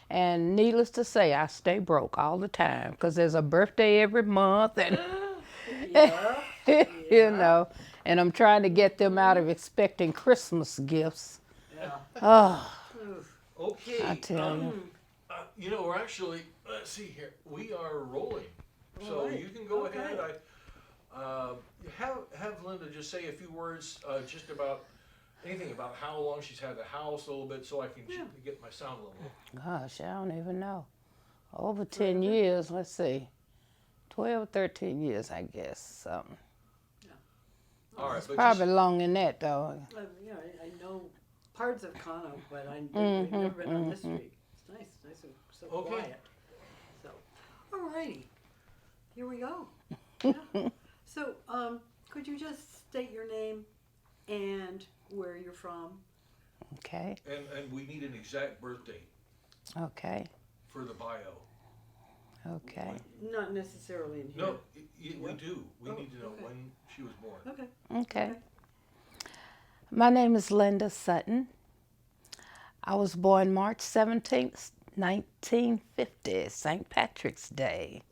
And needless to say, I stay broke all the time because there's a birthday every month, and Yeah. you Yeah. know, and I'm trying to get them out of expecting Christmas gifts. Yeah. Oh, Oof. I Okay. tell you. We're actually, let's see here. We are rolling. All So right. you can go Okay. ahead. Have Linda just say a few words just about anything about how long she's had the house a little bit so I can Yeah. get my sound level. Gosh, I don't even know. Over 10 Forever. years, let's see. 12, 13 years, I guess. Something. All right, It's but probably just, longer than that, though. Yeah, I know parts of Kano, but I've never been on this street. It's nice, nice and so Okay. quiet. So, alrighty, here we go. Yeah. So, could you just state your name and where you're from? Okay, and we need an exact birth date okay, for the bio. okay, Not necessarily in here. No, we do. We Oh, need to know okay. when she was born. Okay. okay. My name is Linda Sutton. I was born March 17th, 1950, St. Patrick's Day,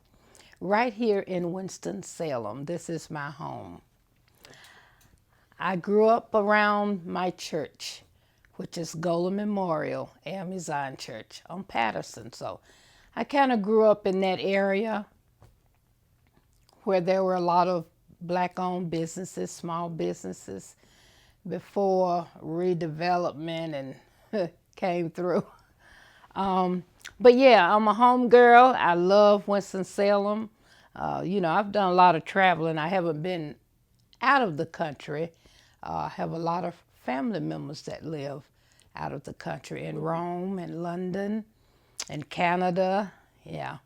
right here in Winston-Salem. This is my home. I grew up around my church, which is Golden Memorial AME Zion Church on Patterson. So I kind of grew up in that area where there were a lot of black-owned businesses, small businesses, before redevelopment and came through. But yeah, I'm a home girl. I love Winston-Salem. I've done a lot of traveling. I haven't been out of the country. I have a lot of family members that live out of the country in Rome and London and Canada. Yeah.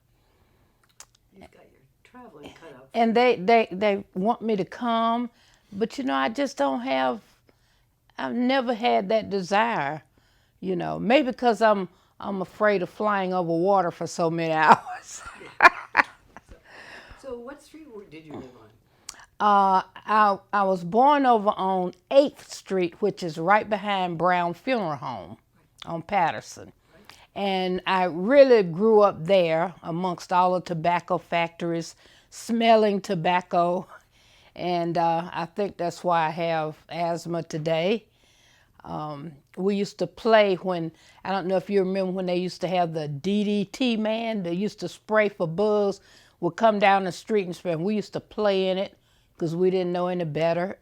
You've got your traveling cut out. And they want me to come, but I just don't have, I've never had that desire, maybe because I'm afraid of flying over water for so many hours. So, what street did you live on? I was born over on 8th Street, which is right behind Brown Funeral Home on Patterson. And I really grew up there amongst all the tobacco factories, smelling tobacco. And I think that's why I have asthma today. We used to play I don't know if you remember when they used to have the DDT man, they used to spray for bugs, would come down the street and spray. We used to play in it because we didn't know any better.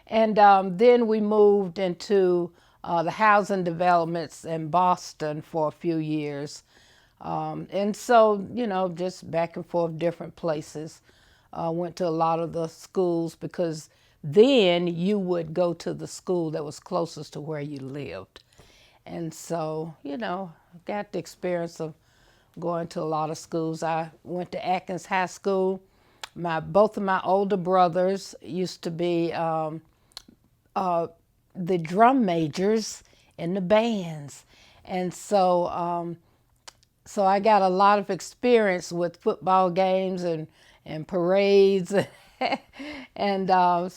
And then we moved into the housing developments in Boston for a few years. And so, just back and forth, different places. Went to a lot of the schools because then you would go to the school that was closest to where you lived. And so, got the experience of going to a lot of schools. I went to Atkins High School. Both of my older brothers used to be the drum majors in the bands. And so I got a lot of experience with football games and parades. And I've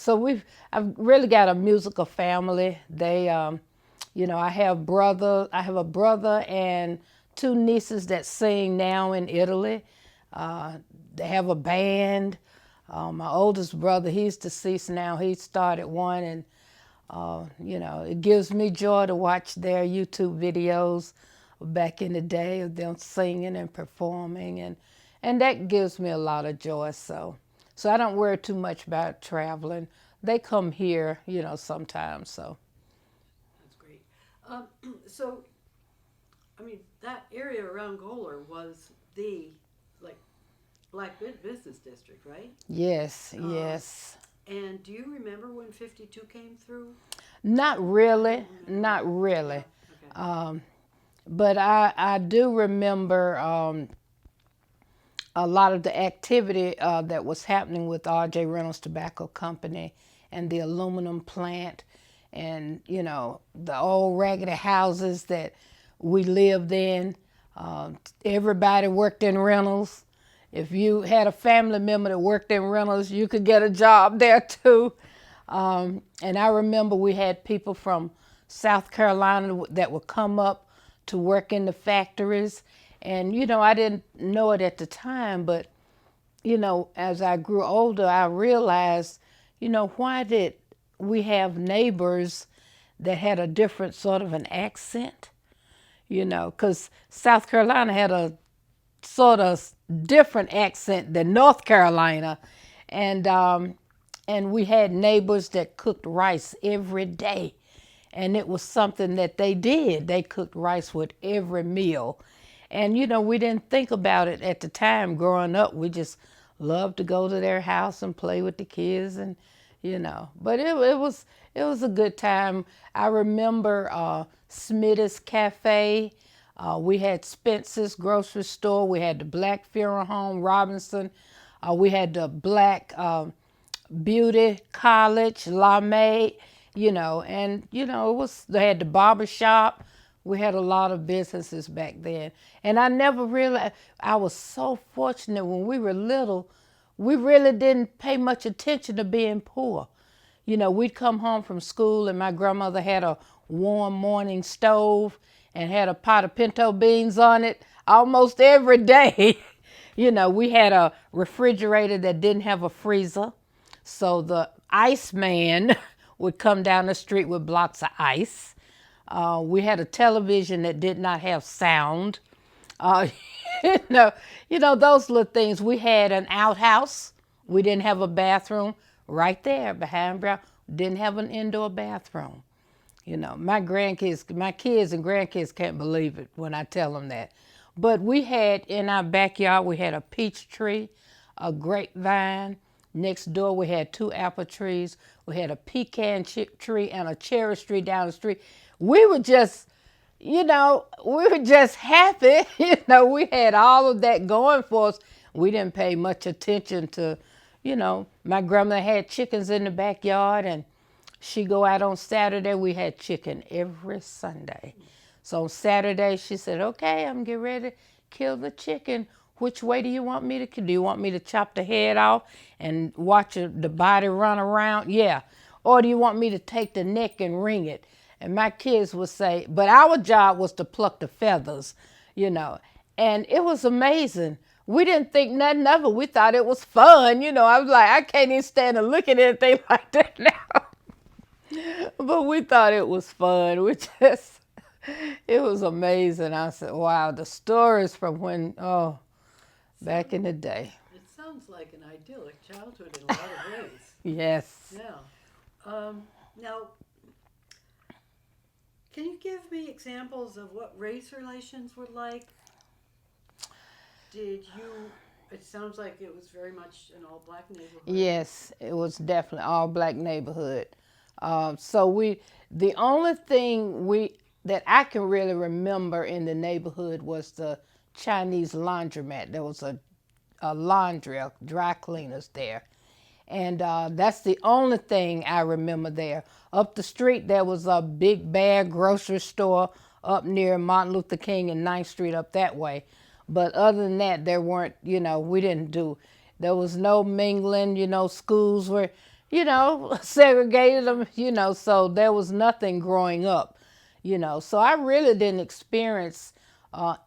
really got a musical family. I have a brother and two nieces that sing now in Italy. They have a band. My oldest brother, he's deceased now. He started one, and it gives me joy to watch their YouTube videos back in the day of them singing and performing, and that gives me a lot of joy. So I don't worry too much about traveling. They come here, sometimes. So That's great. So, I mean, that area around Goler was the black business district, right? yes, yes. And do you remember when 52 came through? Not really, not really. Okay. But I do remember a lot of the activity that was happening with R.J. Reynolds Tobacco Company and the aluminum plant, and the old raggedy houses that we lived in. Everybody worked in Reynolds. If you had a family member that worked in Reynolds, you could get a job there too. And I remember we had people from South Carolina that would come up to work in the factories. And, I didn't know it at the time, but, as I grew older, I realized, why did we have neighbors that had a different sort of an accent? Because South Carolina had a sort of different accent than North Carolina. And we had neighbors that cooked rice every day. And it was something that they did. They cooked rice with every meal. And, we didn't think about it at the time growing up. We just loved to go to their house and play with the kids and, But it was a good time. I remember Smitty's Cafe. We had Spencer's grocery store. We had the Black Funeral Home, Robinson. We had the Black Beauty College, La May, and they had the barber shop. We had a lot of businesses back then. And I never realized, I was so fortunate when we were little, we really didn't pay much attention to being poor. We'd come home from school and my grandmother had a warm morning stove and had a pot of pinto beans on it almost every day. We had a refrigerator that didn't have a freezer. So the ice man would come down the street with blocks of ice. We had a television that did not have sound. Uh, those little things. We had an outhouse. We didn't have a bathroom right there behind Brown. Didn't have an indoor bathroom. My kids and grandkids can't believe it when I tell them that. But we had in our backyard, we had a peach tree, a grapevine. Next door, we had 2 apple trees. We had a pecan tree and a cherry tree down the street. We were just, happy. We had all of that going for us. We didn't pay much attention to, my grandmother had chickens in the backyard and she'd go out on Saturday. We had chicken every Sunday. So on Saturday, she said, okay, I'm getting ready to kill the chicken. Which way do you want me to kill? Do you want me to chop the head off and watch the body run around? Yeah. Or do you want me to take the neck and wring it? And my kids would say, but our job was to pluck the feathers, And it was amazing. We didn't think nothing of it. We thought it was fun. I was like, I can't even stand to look at anything like that now. But we thought it was fun. It was amazing. I said, wow, the stories from back in the day. It sounds like an idyllic childhood in a lot of ways. Yes. Yeah. Now, can you give me examples of what race relations were like? It sounds like it was very much an all-black neighborhood. Yes, it was definitely all-black neighborhood. The only thing that I can really remember in the neighborhood was the Chinese laundromat. There was a laundry, a dry cleaners there. And that's the only thing I remember there. Up the street, there was a Big Bear grocery store up near Martin Luther King and 9th Street up that way. But other than that, there weren't, we didn't there was no mingling, schools were, segregated them, so there was nothing growing up, So I really didn't experience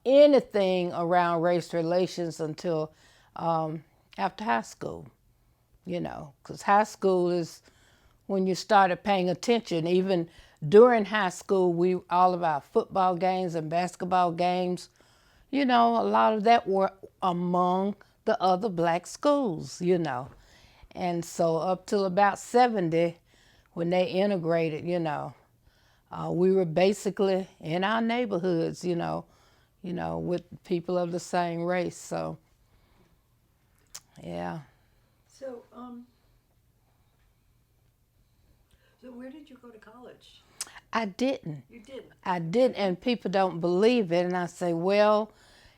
anything around race relations until after high school, because high school is when you started paying attention. Even during high school, all of our football games and basketball games, a lot of that were among the other black schools, And so up till about 70, when they integrated, we were basically in our neighborhoods, with people of the same race. So, yeah. So, so where did you go to college? I didn't. You didn't? I didn't, and people don't believe it. And I say, well,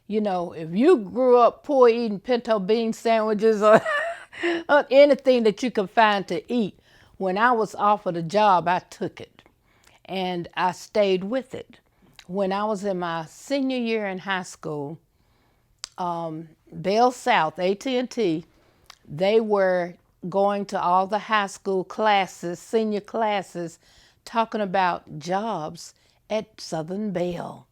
if you grew up poor eating pinto bean sandwiches or anything that you could find to eat, when I was offered a job, I took it. And I stayed with it. When I was in my senior year in high school, Bell South, AT&T, they were going to all the high school classes, senior classes, talking about jobs at Southern Bell.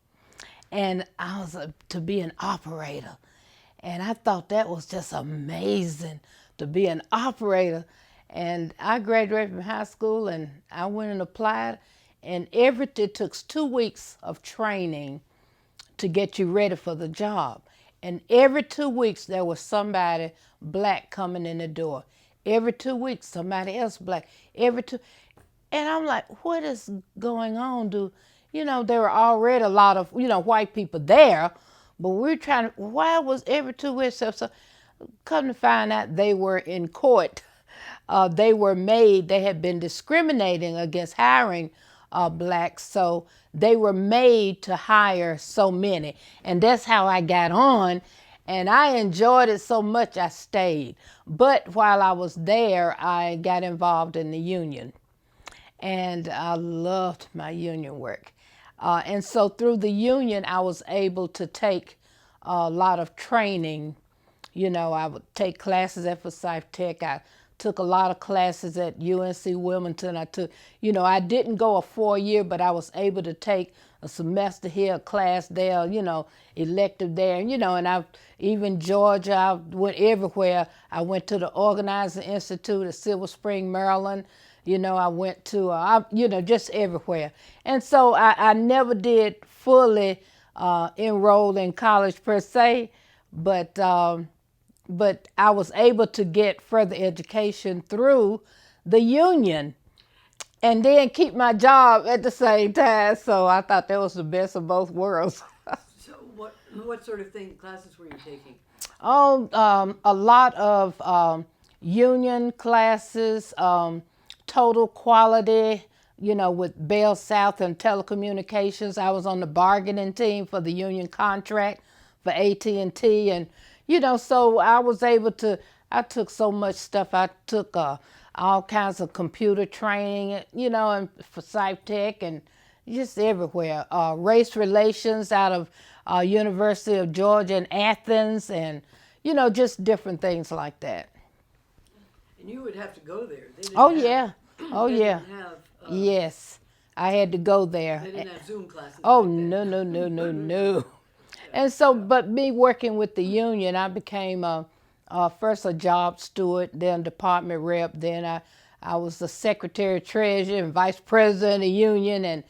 and I was to be an operator. And I thought that was just amazing to be an operator. And I graduated from high school and I went and applied. And it took 2 weeks of training to get you ready for the job. And every 2 weeks there was somebody black coming in the door. Every 2 weeks somebody else black. And I'm like, what is going on? There were already a lot of, white people there, but we're trying to, why was every 2 weeks? So come to find out they were in court. They had been discriminating against hiring blacks, so they were made to hire so many. And that's how I got on. And I enjoyed it so much I stayed. But while I was there, I got involved in the union. And I loved my union work. And so through the union, I was able to take a lot of training. I would take classes at Forsyth Tech. I took a lot of classes at UNC Wilmington. I didn't go a 4-year, but I was able to take a semester here, a class there, elective there. And even Georgia, I went everywhere. I went to the Organizing Institute at Silver Spring, Maryland. I went to, just everywhere. And so I never did fully enroll in college per se, but I was able to get further education through the union and then keep my job at the same time. So I thought that was the best of both worlds. So what sort of classes were you taking? A lot of union classes, total quality, with Bell South and telecommunications. I was on the bargaining team for the union contract for AT&T. And, so I was able to, I took so much stuff. I took all kinds of computer training, and for Forsyth Tech and just everywhere. Race relations out of University of Georgia in Athens and, just different things like that. And you would have to go there. They didn't Oh, have, yeah. Oh, they yeah. Didn't have, Yes. I had to go there. They didn't have Zoom classes. Oh, like no, that. no. And so, but me working with the union, I became first a job steward, then department rep, then I was the secretary treasurer and vice president of the union.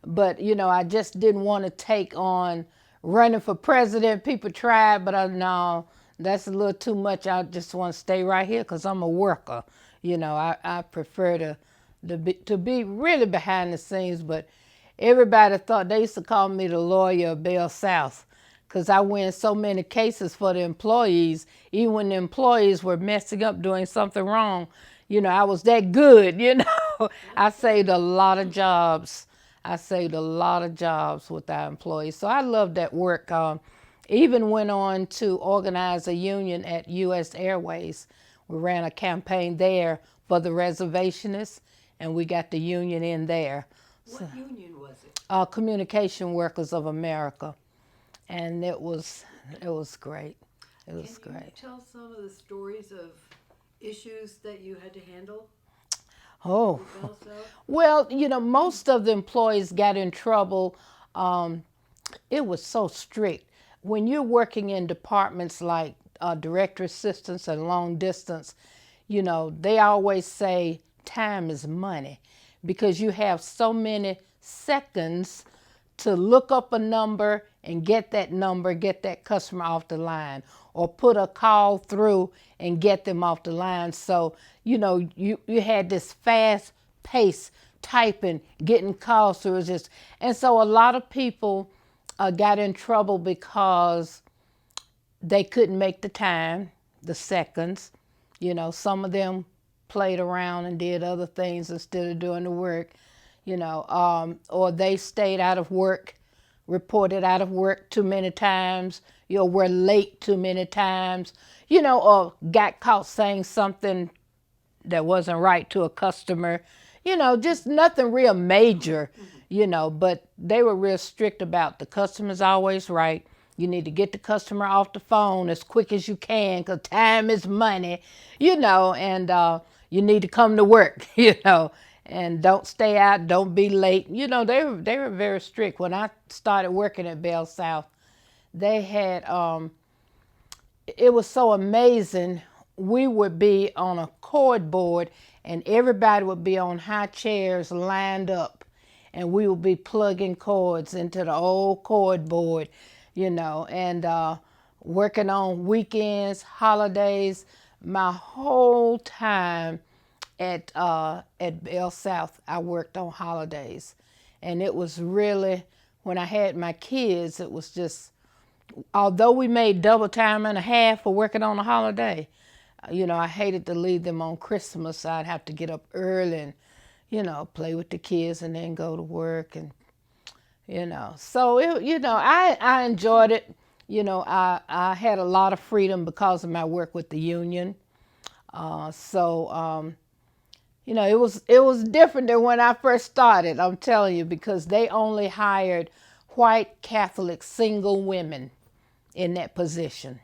But I just didn't want to take on running for president. People tried, but no, that's a little too much. I just want to stay right here because I'm a worker. I prefer to be really behind the scenes, but everybody thought, they used to call me the lawyer of Bell South because I win so many cases for the employees. Even when the employees were messing up, doing something wrong, I was that good. I saved a lot of jobs. With our employees. So I loved that work. Even went on to organize a union at U.S. Airways. We ran a campaign there for the reservationists, and we got the union in there. What union was it? Communication Workers of America. And it was great. It was great. Can you tell some of the stories of issues that you had to handle? Oh, well, most of the employees got in trouble. It was so strict. When you're working in departments like director assistants and long distance, they always say time is money because you have so many seconds to look up a number and get that customer off the line, or put a call through and get them off the line. So, you had this fast pace typing, getting calls through. And so a lot of people got in trouble because they couldn't make the time, the seconds. Some of them played around and did other things instead of doing the work, or they stayed out of work, reported out of work too many times, were late too many times, or got caught saying something that wasn't right to a customer, just nothing real major, but they were real strict about the customer's always right. You need to get the customer off the phone as quick as you can because time is money, and you need to come to work, and don't stay out, don't be late. You know, they were very strict. When I started working at Bell South, they had it was so amazing. We would be on a cord board, and everybody would be on high chairs lined up, and we would be plugging cords into the old cord board, you know, and working on weekends, holidays. My whole time at Bell South, I worked on holidays, and it was really, when I had my kids, it was just, although we made double time and a half for working on a holiday, you know, I hated to leave them on Christmas. I'd have to get up early and, you know, play with the kids and then go to work, and, you know, so it, you know, I enjoyed it. You know, I had a lot of freedom because of my work with the union. You know, it was different than when I first started, I'm telling you, because they only hired white Catholic single women in that position.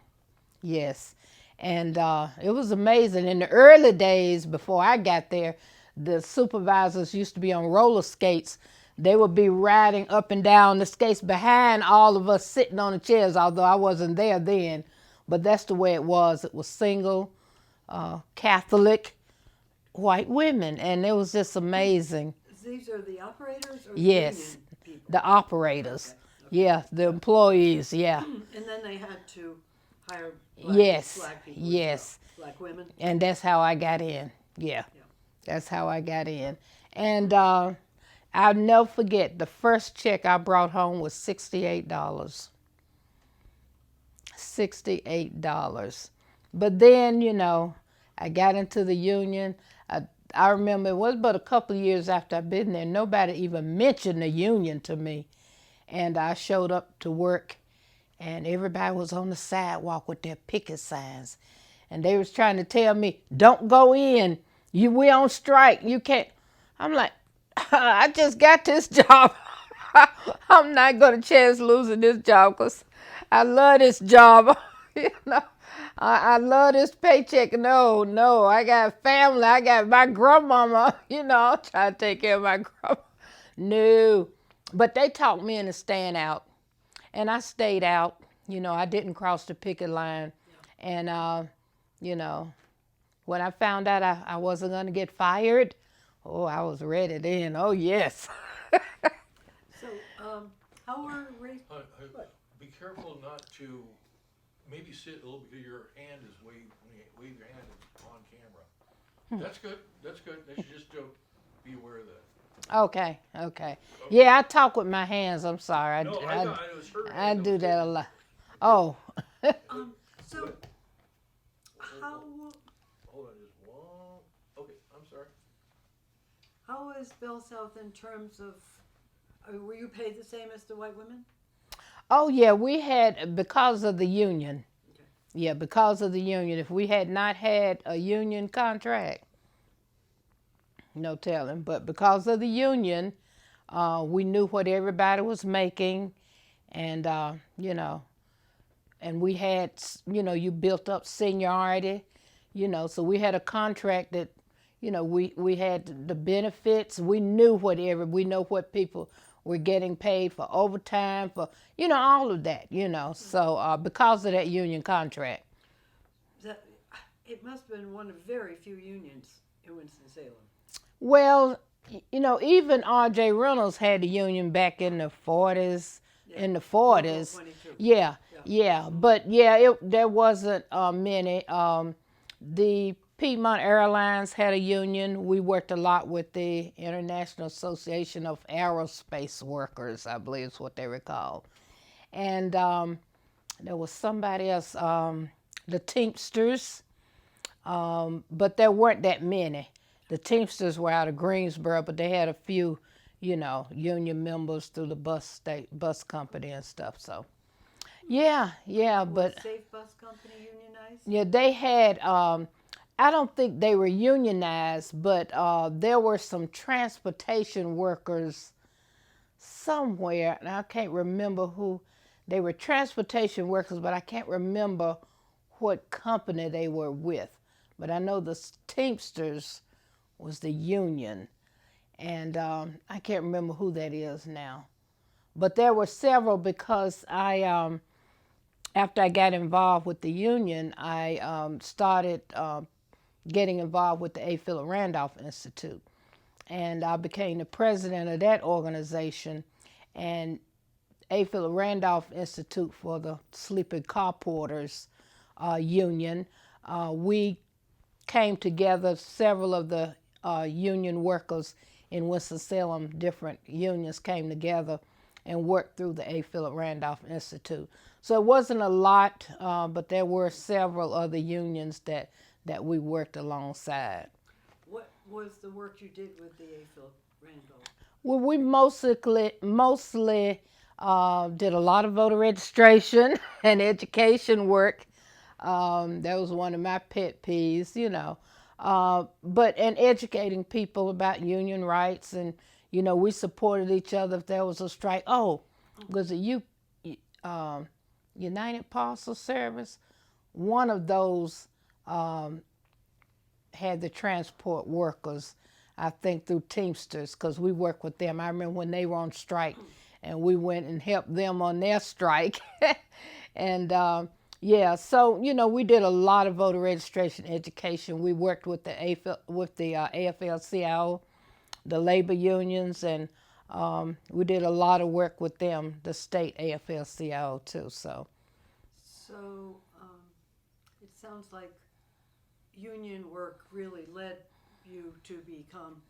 Yes. And it was amazing. In the early days before I got there, the supervisors used to be on roller skates. They would be riding up and down the skates behind all of us sitting on the chairs, although I wasn't there then. But that's the way it was. It was single, Catholic, white women. And it was just amazing. These are the operators or the Yes, union people? the operators. Okay. Yeah, the employees, yeah. And then they had to hire black, Yes, black people. yes. Black women. And that's how I got in. Yeah, Yeah. that's how I got in. And I'll never forget, the first check I brought home was $68. $68. But then, you know, I got into the union. I remember it was but a couple of years after I'd been there, nobody even mentioned the union to me. And I showed up to work, and everybody was on the sidewalk with their picket signs. And they was trying to tell me, don't go in. We on strike. You can't. I'm like, I just got this job. I'm not going to chance losing this job because I love this job. You know, I love this paycheck. No, I got family. I got my grandmama. You know, I'm trying to take care of my grandma. No, but they talked me into staying out, and I stayed out. You know, I didn't cross the picket line, and you know, when I found out I wasn't going to get fired, oh, I was ready then. Oh yes. So, how were raised? Be careful not to maybe sit a little bit. Your hand is wave your hand on camera. That's good. That's good. They should just be aware of that. Okay. Yeah, I talk with my hands. I'm sorry. No, it was her I hand do that a taking- lot. Oh. So, how Hold on, just one. Okay, I'm sorry. how is Bell South in terms of? Were you paid the same as the white women? Oh yeah, we had, because of the union. Okay. Yeah, because of the union. If we had not had a union contract, no telling. But because of the union, we knew what everybody was making, and you know, and we had, you know, you built up seniority, you know, so we had a contract that, you know, we had the benefits. We knew we know what people were getting paid for overtime, for, you know, all of that, you know. So because of that union contract. It must have been one of very few unions in Winston-Salem. Well, you know, even R.J. Reynolds had a union back in the 40s. Yeah. In the 40s. 22. Yeah. But yeah, there wasn't many. The Piedmont Airlines had a union. We worked a lot with the International Association of Aerospace Workers, I believe is what they were called. And there was somebody else, the Teamsters, but there weren't that many. The Teamsters were out of Greensboro, but they had a few, you know, union members through the bus company and stuff. So, yeah, but Safe Bus Company unionized? yeah, they had. I don't think they were unionized, but there were some transportation workers somewhere, and I can't remember who. They were transportation workers, but I can't remember what company they were with. But I know the Teamsters was the union, and I can't remember who that is now. But there were several because after I got involved with the union, I started getting involved with the A. Philip Randolph Institute. And I became the president of that organization. And A. Philip Randolph Institute for the Sleeping Car Porters Union, we came together, several of the union workers in Winston-Salem, different unions came together and worked through the A. Philip Randolph Institute. So it wasn't a lot, but there were several other unions that we worked alongside. What was the work you did with the A. Philip Randolph? Well, we mostly did a lot of voter registration and education work. That was one of my pet peeves, you know. But and educating people about union rights, and you know, we supported each other if there was a strike. Oh, was it United Parcel Service? One of those had the transport workers, I think through Teamsters, because we worked with them. I remember when they were on strike, and we went and helped them on their strike. And yeah, so you know, we did a lot of voter registration education. We worked with the AFL-CIO, the labor unions, and we did a lot of work with them, the state AFL-CIO too. So it sounds like union work really led you to become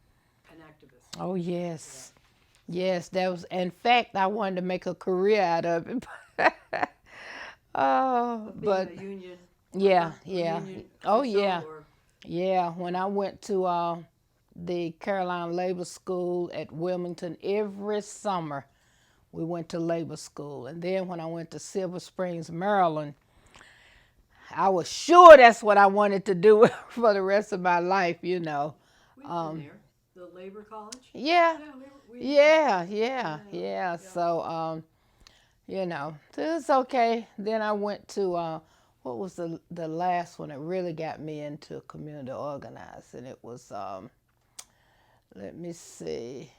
an activist. oh yes, yes, that was. In fact, I wanted to make a career out of it. Oh, but Being a union yeah, worker, a yeah. union Oh official, yeah, or yeah. When I went to the Carolina Labor School at Wilmington every summer, we went to labor school, and then when I went to Silver Springs, Maryland, I was sure that's what I wanted to do for the rest of my life. You know. we've been there. The Labor College. Yeah, We yeah. So you know, so it's okay. Then I went to what was the last one that really got me into community organizing? It was let me see.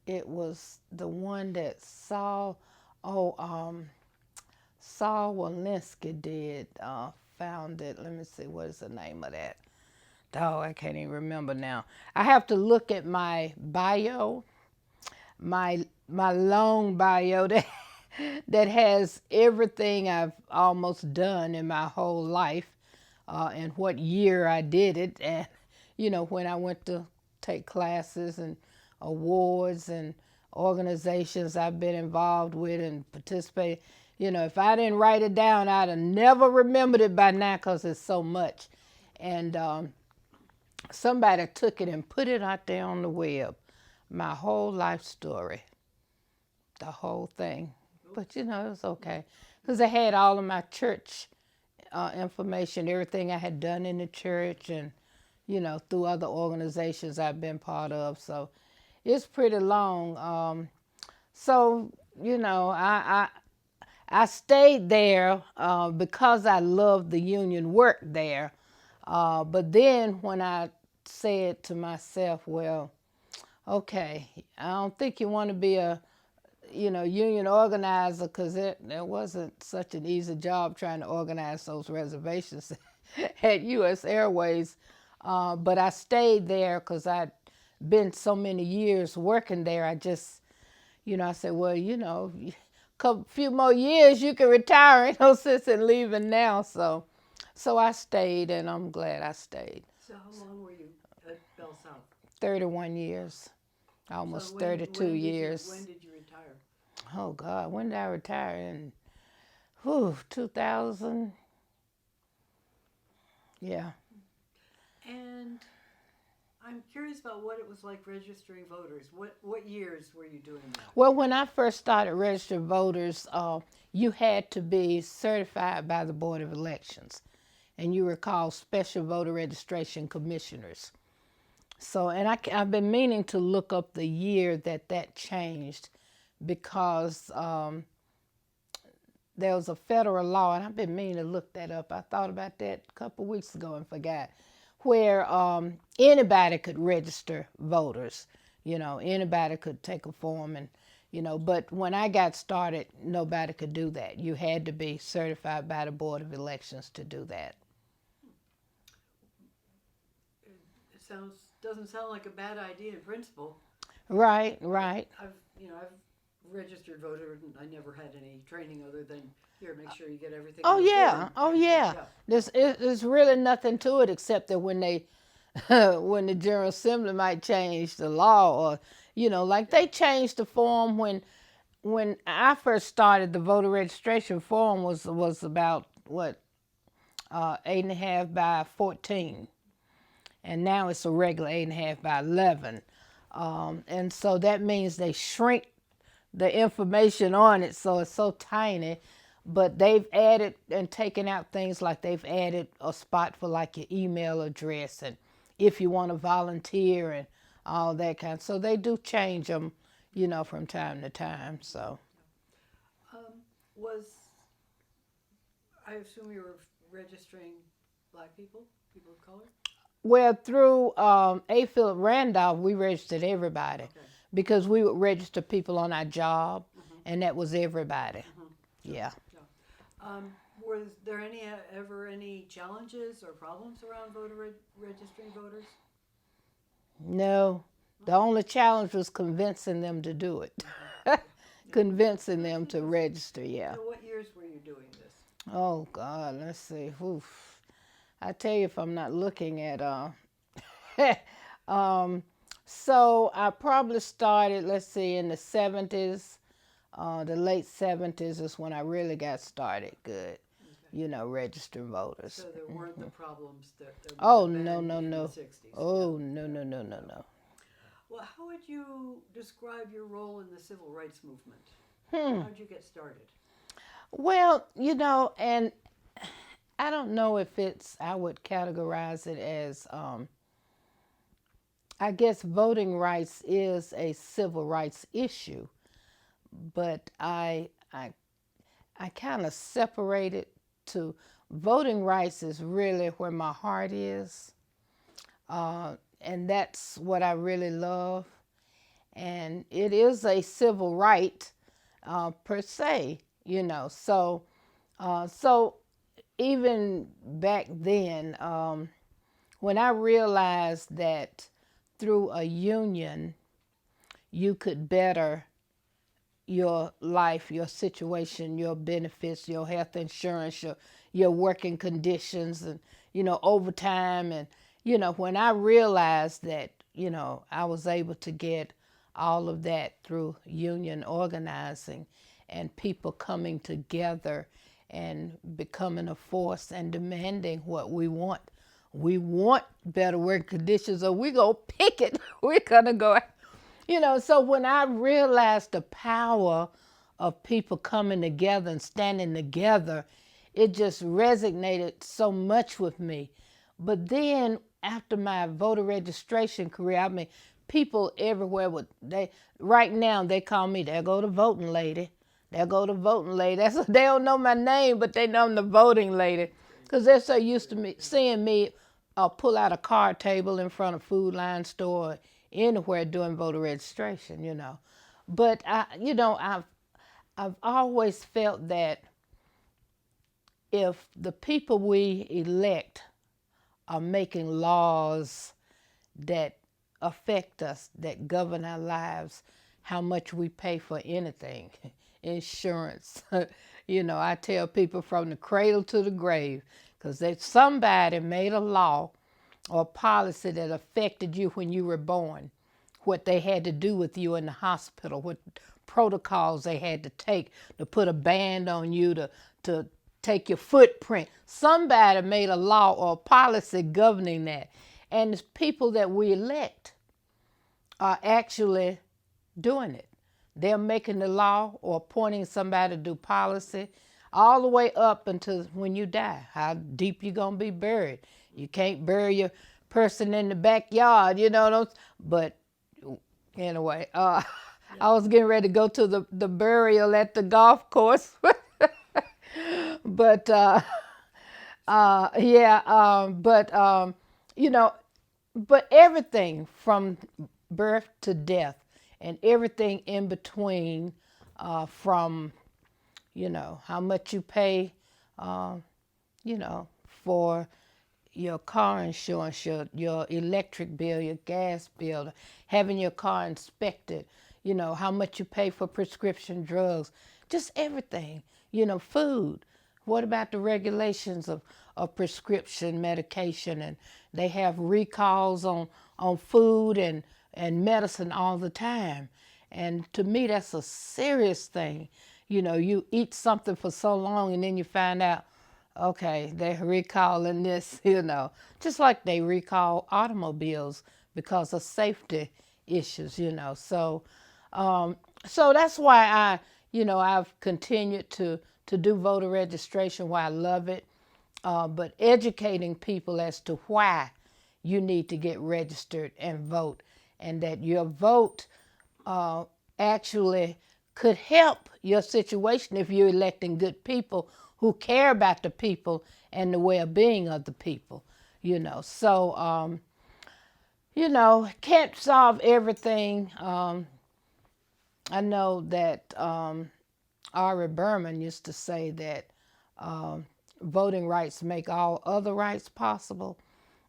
It was the one that Saul Walensky did founded. Let me see, what is the name of that? Oh, I can't even remember now. I have to look at my bio, my long bio that has everything I've almost done in my whole life, and what year I did it, and you know, when I went to take classes and awards and organizations I've been involved with and participated. You know, if I didn't write it down, I'd have never remembered it by now because it's so much. And somebody took it and put it out there on the web, my whole life story, the whole thing. But you know, it was okay because I had all of my church information, everything I had done in the church, and you know, through other organizations I've been part of. So it's pretty long. So you know, I stayed there because I loved the union work there. But then when I said to myself, well, okay, I don't think you want to be a union organizer, because there wasn't such an easy job trying to organize those reservations at U.S. Airways. But I stayed there because I'd been so many years working there. I just, I said, well, few more years you can retire. Ain't no sense in leaving now. So I stayed, and I'm glad I stayed. So how long were you at Bell South? 31 years, almost So 32 years. When did you retire? Oh God, when did I retire? In 2000. Yeah. And I'm curious about what it was like registering voters. What years were you doing that? Well, when I first started registering voters, you had to be certified by the Board of Elections, and you were called special voter registration commissioners. So, and I've been meaning to look up the year that changed, because there was a federal law, and I've been meaning to look that up. I thought about that a couple weeks ago and forgot. where anybody could register voters. Anybody could take a form and, but when I got started, nobody could do that. You had to be certified by the Board of Elections to do that. It doesn't sound like a bad idea in principle. Right. I've registered voter and I never had any training other than here, make sure you get everything. Oh in the yeah, form. There's really nothing to it except that when they, when the General Assembly might change the law, or like they changed the form when I first started. The voter registration form was about what 8.5 by 14, and now it's a regular 8.5 by 11, and so that means they shrink the information on it so it's so tiny. But they've added and taken out things like they've added a spot for like your email address and if you want to volunteer and all that kind. So they do change them, from time to time. So. I assume you were registering black people of color? Well, through A. Philip Randolph, we registered everybody because we would register people on our job, and that was everybody. Yeah. Was there ever any challenges or problems around registering voters? No. The only challenge was convincing them to do it. Convincing them to register, yeah. So what years were you doing this? Oh, God, let's see. Oof. I tell you if I'm not looking at... so I probably started, let's see, in the 70s. The late 70s is when I really got started good, registering voters. So there weren't the problems that Oh, in no. the 60s? Oh, no. Well, how would you describe your role in the civil rights movement? How did you get started? Well, and I don't know if I would categorize it as, I guess voting rights is a civil rights issue, but I kind of separate it to voting rights is really where my heart is, and that's what I really love, and it is a civil right per se, so even back then, when I realized that through a union you could better your life, your situation, your benefits, your health insurance, your working conditions, and overtime, and when I realized that I was able to get all of that through union organizing and people coming together and becoming a force and demanding what we want. We want better working conditions, or we go pick it. We're gonna go. So when I realized the power of people coming together and standing together, it just resonated so much with me. But then after my voter registration career, people everywhere right now they call me, there go the voting lady. There go the voting lady. They don't know my name, but they know I'm the voting lady. Because they're so used to seeing me pull out a card table in front of Food Line store, anywhere doing voter registration, But I've always felt that if the people we elect are making laws that affect us, that govern our lives, how much we pay for anything, insurance, I tell people from the cradle to the grave, because somebody made a law or policy that affected you when you were born, what they had to do with you in the hospital, what protocols they had to take to put a band on you, to take your footprint. Somebody made a law or a policy governing that. And the people that we elect are actually doing it. They're making the law or appointing somebody to do policy all the way up until when you die, how deep you going to be buried. You can't bury your person in the backyard, but anyway, I was getting ready to go to the burial at the golf course. But you know, but everything from birth to death and everything in between, from, how much you pay, uh, for your car insurance, your electric bill, your gas bill, having your car inspected, how much you pay for prescription drugs, just everything, food. What about the regulations of prescription medication? And they have recalls on food and medicine all the time. And to me, that's a serious thing. You eat something for so long and then you find out, okay, they're recalling this, just like they recall automobiles because of safety issues, So that's why I've continued to do voter registration, why I love it, but educating people as to why you need to get registered and vote, and that your vote actually could help your situation if you're electing good people who care about the people and the well-being of the people, So, can't solve everything. I know that Ari Berman used to say that voting rights make all other rights possible.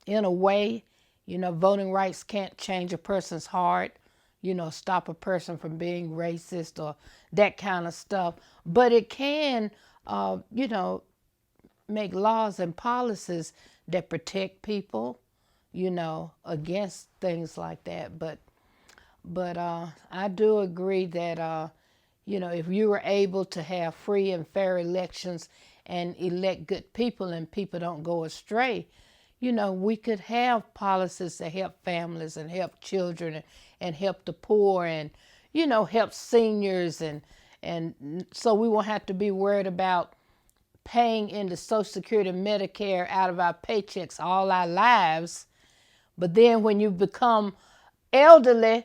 In a way, voting rights can't change a person's heart, stop a person from being racist or that kind of stuff. But it can, make laws and policies that protect people, against things like that. But I do agree that, if you were able to have free and fair elections and elect good people and people don't go astray, we could have policies that help families and help children and help the poor and, help seniors. And so we won't have to be worried about paying into Social Security and Medicare out of our paychecks all our lives. But then when you become elderly,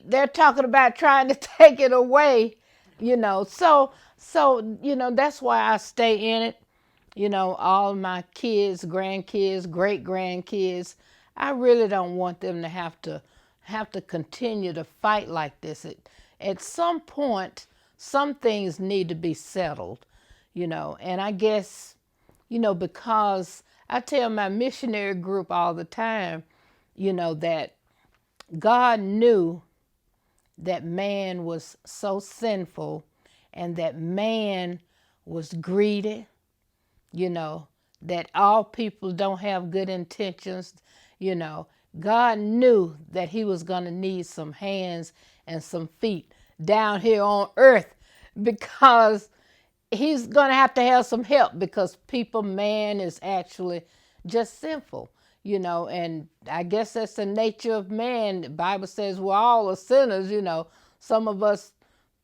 they're talking about trying to take it away, So that's why I stay in it. All my kids, grandkids, great grandkids, I really don't want them to have to continue to fight like this. At some point, some things need to be settled, and I guess, because I tell my missionary group all the time, that God knew that man was so sinful and that man was greedy, that all people don't have good intentions, God knew that he was going to need some hands and some feet down here on earth, because he's going to have some help, because man is actually just sinful, and I guess that's the nature of man. The Bible says we're all are sinners, some of us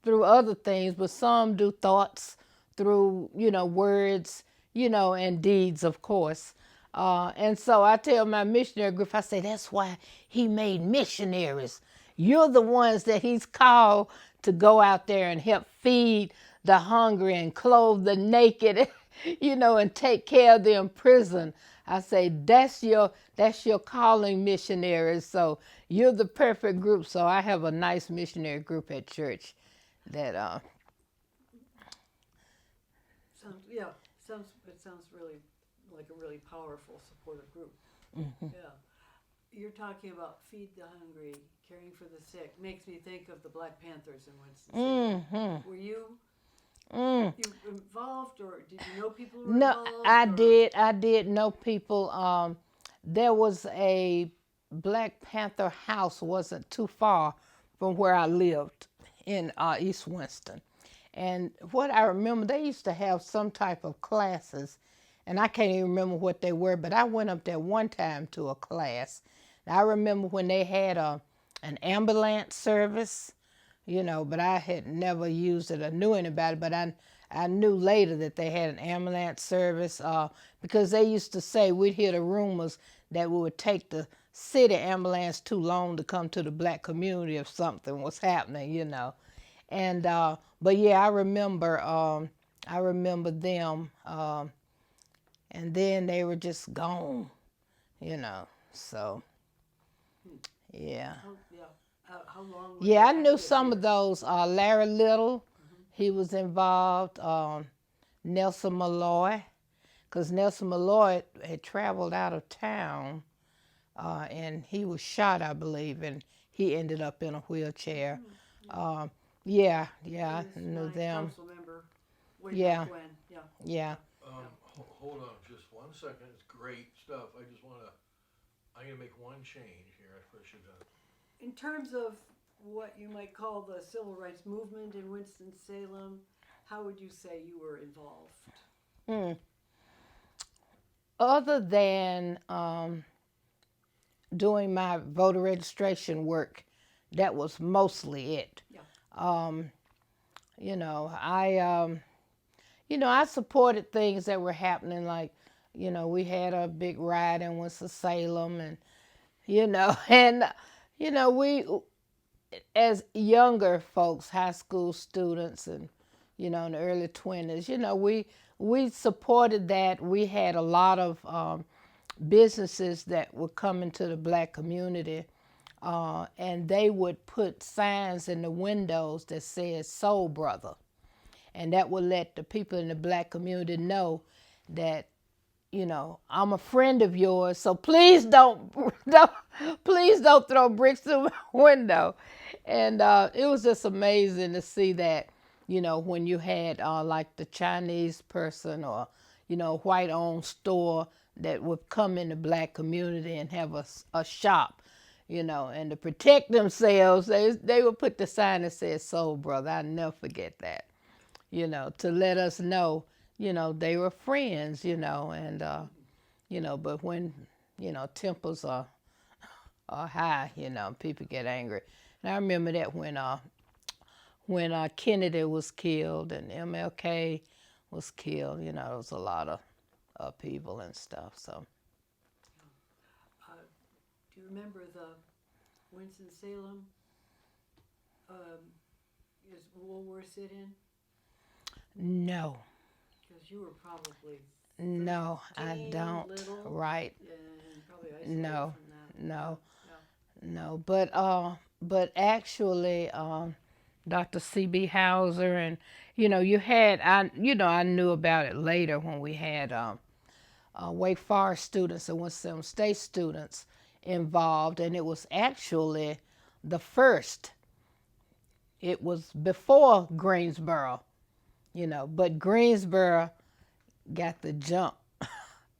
through other things, but some do thoughts, through, words, and deeds, of course. And so I tell my missionary group, I say, that's why he made missionaries. You're the ones that he's called to go out there and help feed the hungry and clothe the naked, and take care of the imprisoned. I say, that's your calling, missionaries. So you're the perfect group. So I have a nice missionary group at church that it sounds really like a really powerful supportive group. Yeah. You're talking about feed the hungry, caring for the sick. Makes me think of the Black Panthers in Winston-Salem. Were you involved, or did you know people who were no, involved? I did know people. There was a Black Panther house wasn't too far from where I lived in East Winston. And what I remember, they used to have some type of classes, and I can't even remember what they were, but I went up there one time to a class. And I remember when they had an ambulance service, but I had never used it or knew anybody, but I knew later that they had an ambulance service, because they used to say, we'd hear the rumors that we would take the city ambulance too long to come to the black community if something was happening, And but yeah, I remember them, and then they were just gone. So, yeah. How long? Was Yeah, I you knew active some here? of those. Larry Little, he was involved. Nelson Malloy, because Nelson Malloy had traveled out of town, and he was shot, I believe, and he ended up in a wheelchair. Yeah, He I was knew my them. council member way Yeah. back when. Yeah. Yeah. Hold on just 1 second. It's great stuff. I'm gonna make one change here. I should have. In terms of what you might call the civil rights movement in Winston-Salem, how would you say you were involved? Other than doing my voter registration work, that was mostly it. Yeah. I supported things that were happening, like, we had a big riot in Winston-Salem, and, we, as younger folks, high school students, and, in the early 20s, we supported that. We had a lot of businesses that would come into the black community, and they would put signs in the windows that said "Soul Brother," and that would let the people in the black community know that, I'm a friend of yours, so please please don't throw bricks through my window. And it was just amazing to see that, when you had like the Chinese person or, white-owned store that would come in the black community and have a shop, and to protect themselves, they would put the sign that said "Soul Brother." I'll never forget that, to let us know, they were friends, and, but when, tempers are high, people get angry. And I remember that when Kennedy was killed and MLK was killed, there was a lot of upheaval and stuff, so. Do you remember the Winston-Salem is World War sit-in? No. Because you were probably No, I 13, don't. little, Right. and probably isolated No, from that. no, Yeah. no. But actually, Dr. C.B. Hauser, and you had I knew about it later when we had Wake Forest students and Winston State students involved, and it was actually the first. It was before Greensboro, but Greensboro got the jump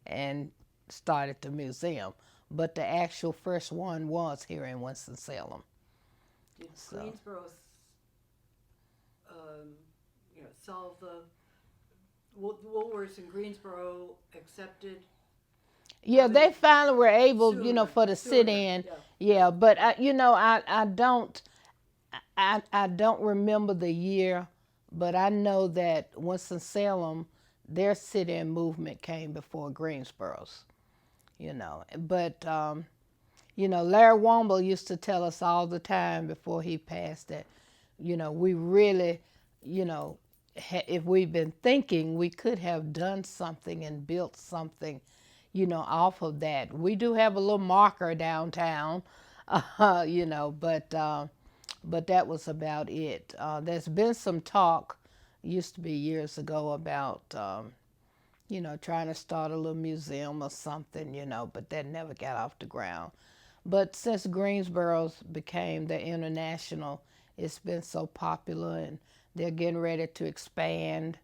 and started the museum. But the actual first one was here in Winston-Salem. Did Greensboro, solve the Woolworths in Greensboro accepted? Yeah, they finally were able, Sooner, for the sit-in. yeah. Yeah, but I don't remember the year, but I know that Winston-Salem, their sit-in movement came before Greensboro's. But Larry Womble used to tell us all the time before he passed that, we really, if we'd been thinking, we could have done something and built something, off of that. We do have a little marker downtown, but that was about it. There's been some talk, used to be years ago, about, trying to start a little museum or something, but that never got off the ground. But since Greensboro's became the international, it's been so popular, and they're getting ready to expand.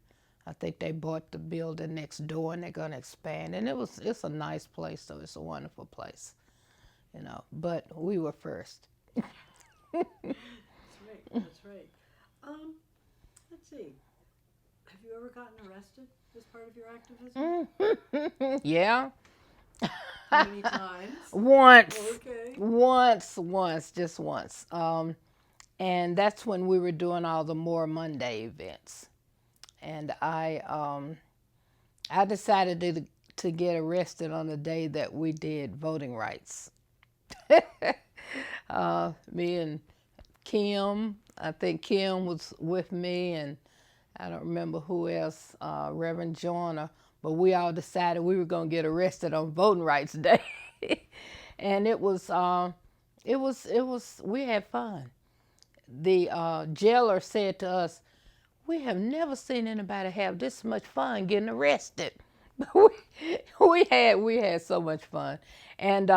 I think they bought the building next door, and they're going to expand. And it's a nice place, so it's a wonderful place, But we were first. That's right. That's right. Let's see. Have you ever gotten arrested as part of your activism? Yeah. How many times? Once. Okay. Once, just once. And that's when we were doing all the More Monday events. And I decided to get arrested on the day that we did voting rights. Me and Kim, I think Kim was with me, and I don't remember who else, Reverend Joyner, but we all decided we were going to get arrested on voting rights day. And we had fun. The jailer said to us, "We have never seen anybody have this much fun getting arrested." we had so much fun, and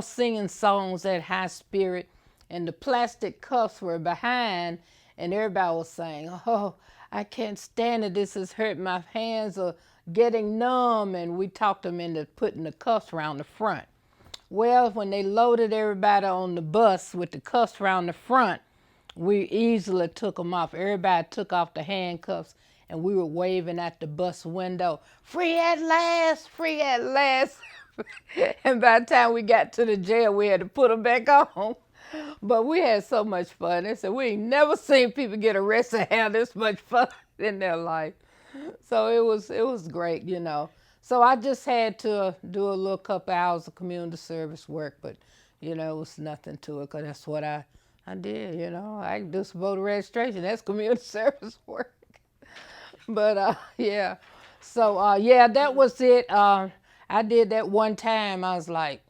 singing songs at high spirit, and the plastic cuffs were behind, and everybody was saying, "Oh, I can't stand it. This has hurt my hands are getting numb," and we talked them into putting the cuffs around the front. Well, when they loaded everybody on the bus with the cuffs around the front, we easily took them off. Everybody took off the handcuffs, and we were waving at the bus window, "Free at last, free at last." And by the time we got to the jail, we had to put them back on. But we had so much fun. They said, "We ain't never seen people get arrested and have this much fun in their life." So it was great, So I just had to do a little couple hours of community service work, but it was nothing to it, because that's what I did. I can do some voter registration. That's community service work. But yeah, so yeah, that was it. I did that one time. I was like,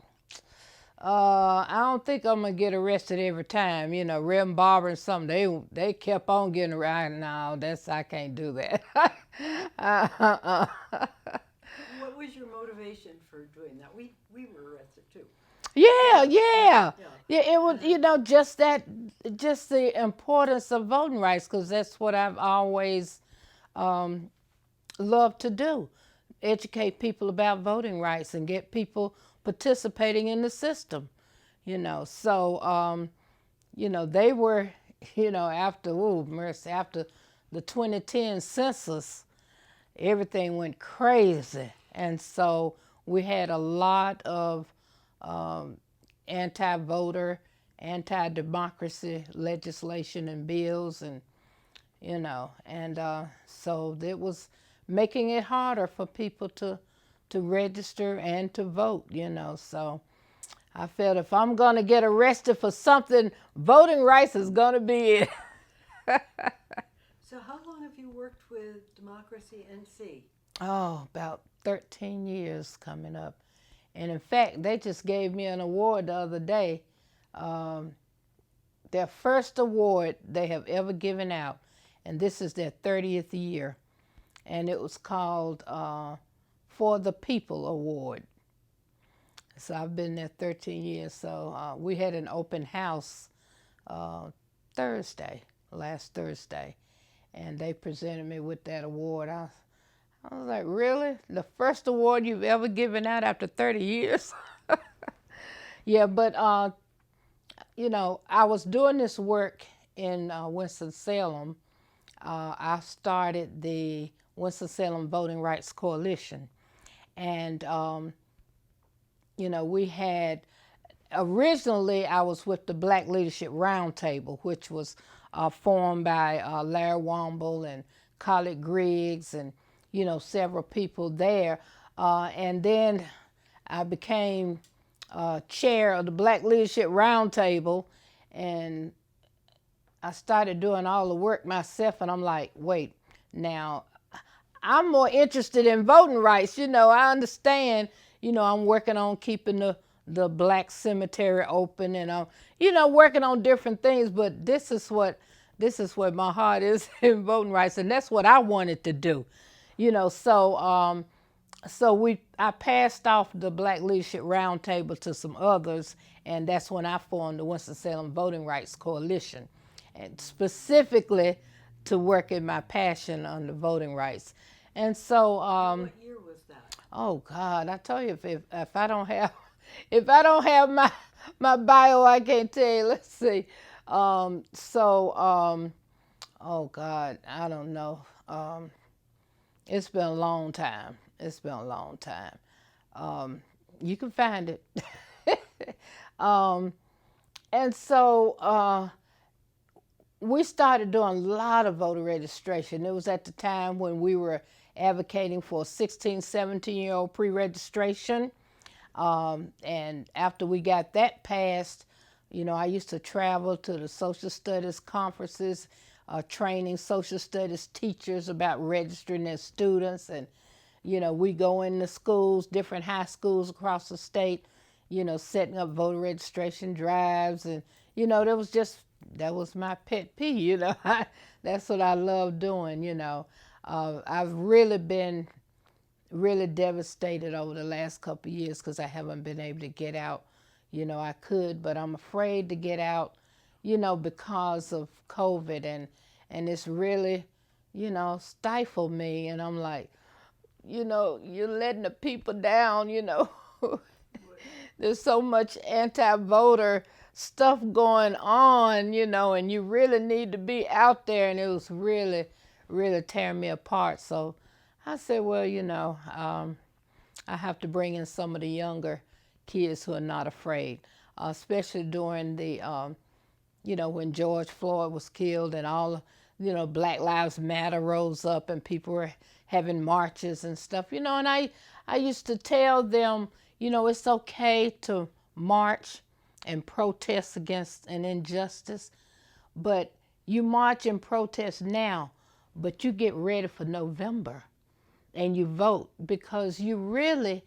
I don't think I'm gonna get arrested every time. Rem Barber and something. They kept on getting arrested. No, I can't do that. What was your motivation for doing that? We were arrested too. Yeah. It was just the importance of voting rights, because that's what I've always loved to do. Educate people about voting rights and get people participating in the system. So they were, after the 2010 census, everything went crazy. And so we had a lot of anti-voter, anti-democracy legislation and bills, and so it was making it harder for people to register and to vote. So I felt if I'm gonna get arrested for something, voting rights is gonna be it. So how long have you worked with Democracy NC? Oh, about 13 years coming up. And in fact, they just gave me an award the other day. Their first award they have ever given out, and this is their 30th year. And it was called For the People Award. So I've been there 13 years. So we had an open house last Thursday, and they presented me with that award. I was like, "Really? The first award you've ever given out after 30 years?" Yeah, but I was doing this work in Winston-Salem. I started the Winston-Salem Voting Rights Coalition, and we had, originally I was with the Black Leadership Roundtable, which was formed by Larry Womble and Colleague Griggs and several people there, and then I became chair of the Black Leadership Roundtable, and I started doing all the work myself, and I'm like, wait, now I'm more interested in voting rights. I understand, I'm working on keeping the black cemetery open, and I'm, working on different things, but this is what my heart is in voting rights, and that's what I wanted to do. So I passed off the Black Leadership Roundtable to some others, and that's when I formed the Winston-Salem Voting Rights Coalition, and specifically to work in my passion on the voting rights. And so What year was that? oh God, I tell you, if I don't have my bio, I can't tell you. Let's see. Oh God, I don't know. It's been a long time. You can find it. And so we started doing a lot of voter registration. It was at the time when we were advocating for 16, 17-year-old pre-registration. And after we got that passed, I used to travel to the social studies conferences, training social studies teachers about registering their students. And, we go into schools, different high schools across the state, setting up voter registration drives. And, that was my pet peeve, That's what I love doing. I've really been really devastated over the last couple of years because I haven't been able to get out. I could, but I'm afraid to get out, because of COVID, and it's really, stifled me. And I'm like, you're letting the people down, There's so much anti-voter stuff going on, and you really need to be out there. And it was really, really tearing me apart. So I said, well, I have to bring in some of the younger kids who are not afraid, especially during the, when George Floyd was killed and all, Black Lives Matter rose up and people were having marches and stuff, and I used to tell them, it's okay to march and protest against an injustice, but you march and protest now, but you get ready for November and you vote, because you really,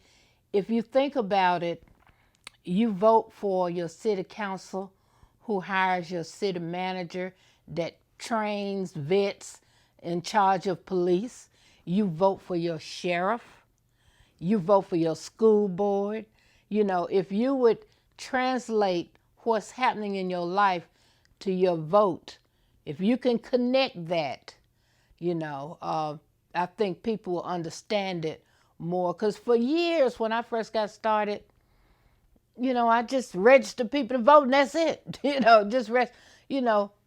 if you think about it, you vote for your city council who hires your city manager that trains vets in charge of police. You vote for your sheriff. You vote for your school board. If you would translate what's happening in your life to your vote, if you can connect that, I think people will understand it more. Because for years, when I first got started, I just registered people to vote and that's it.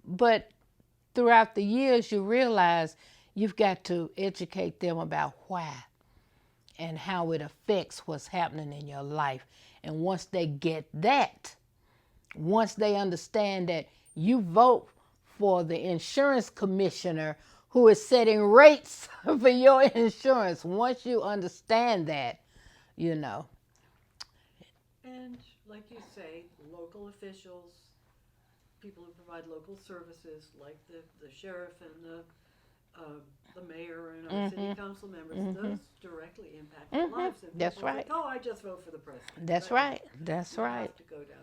But throughout the years, you realize you've got to educate them about why and how it affects what's happening in your life. And once they get that, once they understand that you vote for the insurance commissioner who is setting rates for your insurance, once you understand that, And like you say, local officials, people who provide local services, like the sheriff and the mayor and our city council members, those directly impact their lives. And That's people right. think, oh, I just vote for the president. That's But right. That's you right. have to go down.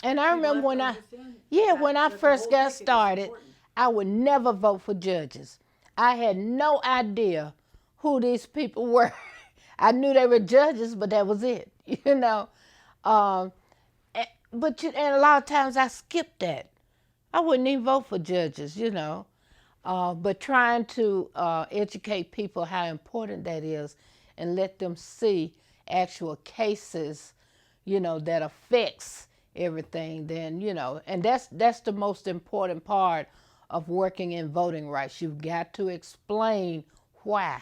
And I People remember have when to I, understand when I that the first whole got ticket is started, important. I would never vote for judges. I had no idea who these people were. I knew they were judges, but that was it, and a lot of times I skipped that. I wouldn't even vote for judges, But trying to educate people how important that is and let them see actual cases, that affects everything, then, and that's the most important part of working in voting rights. You've got to explain why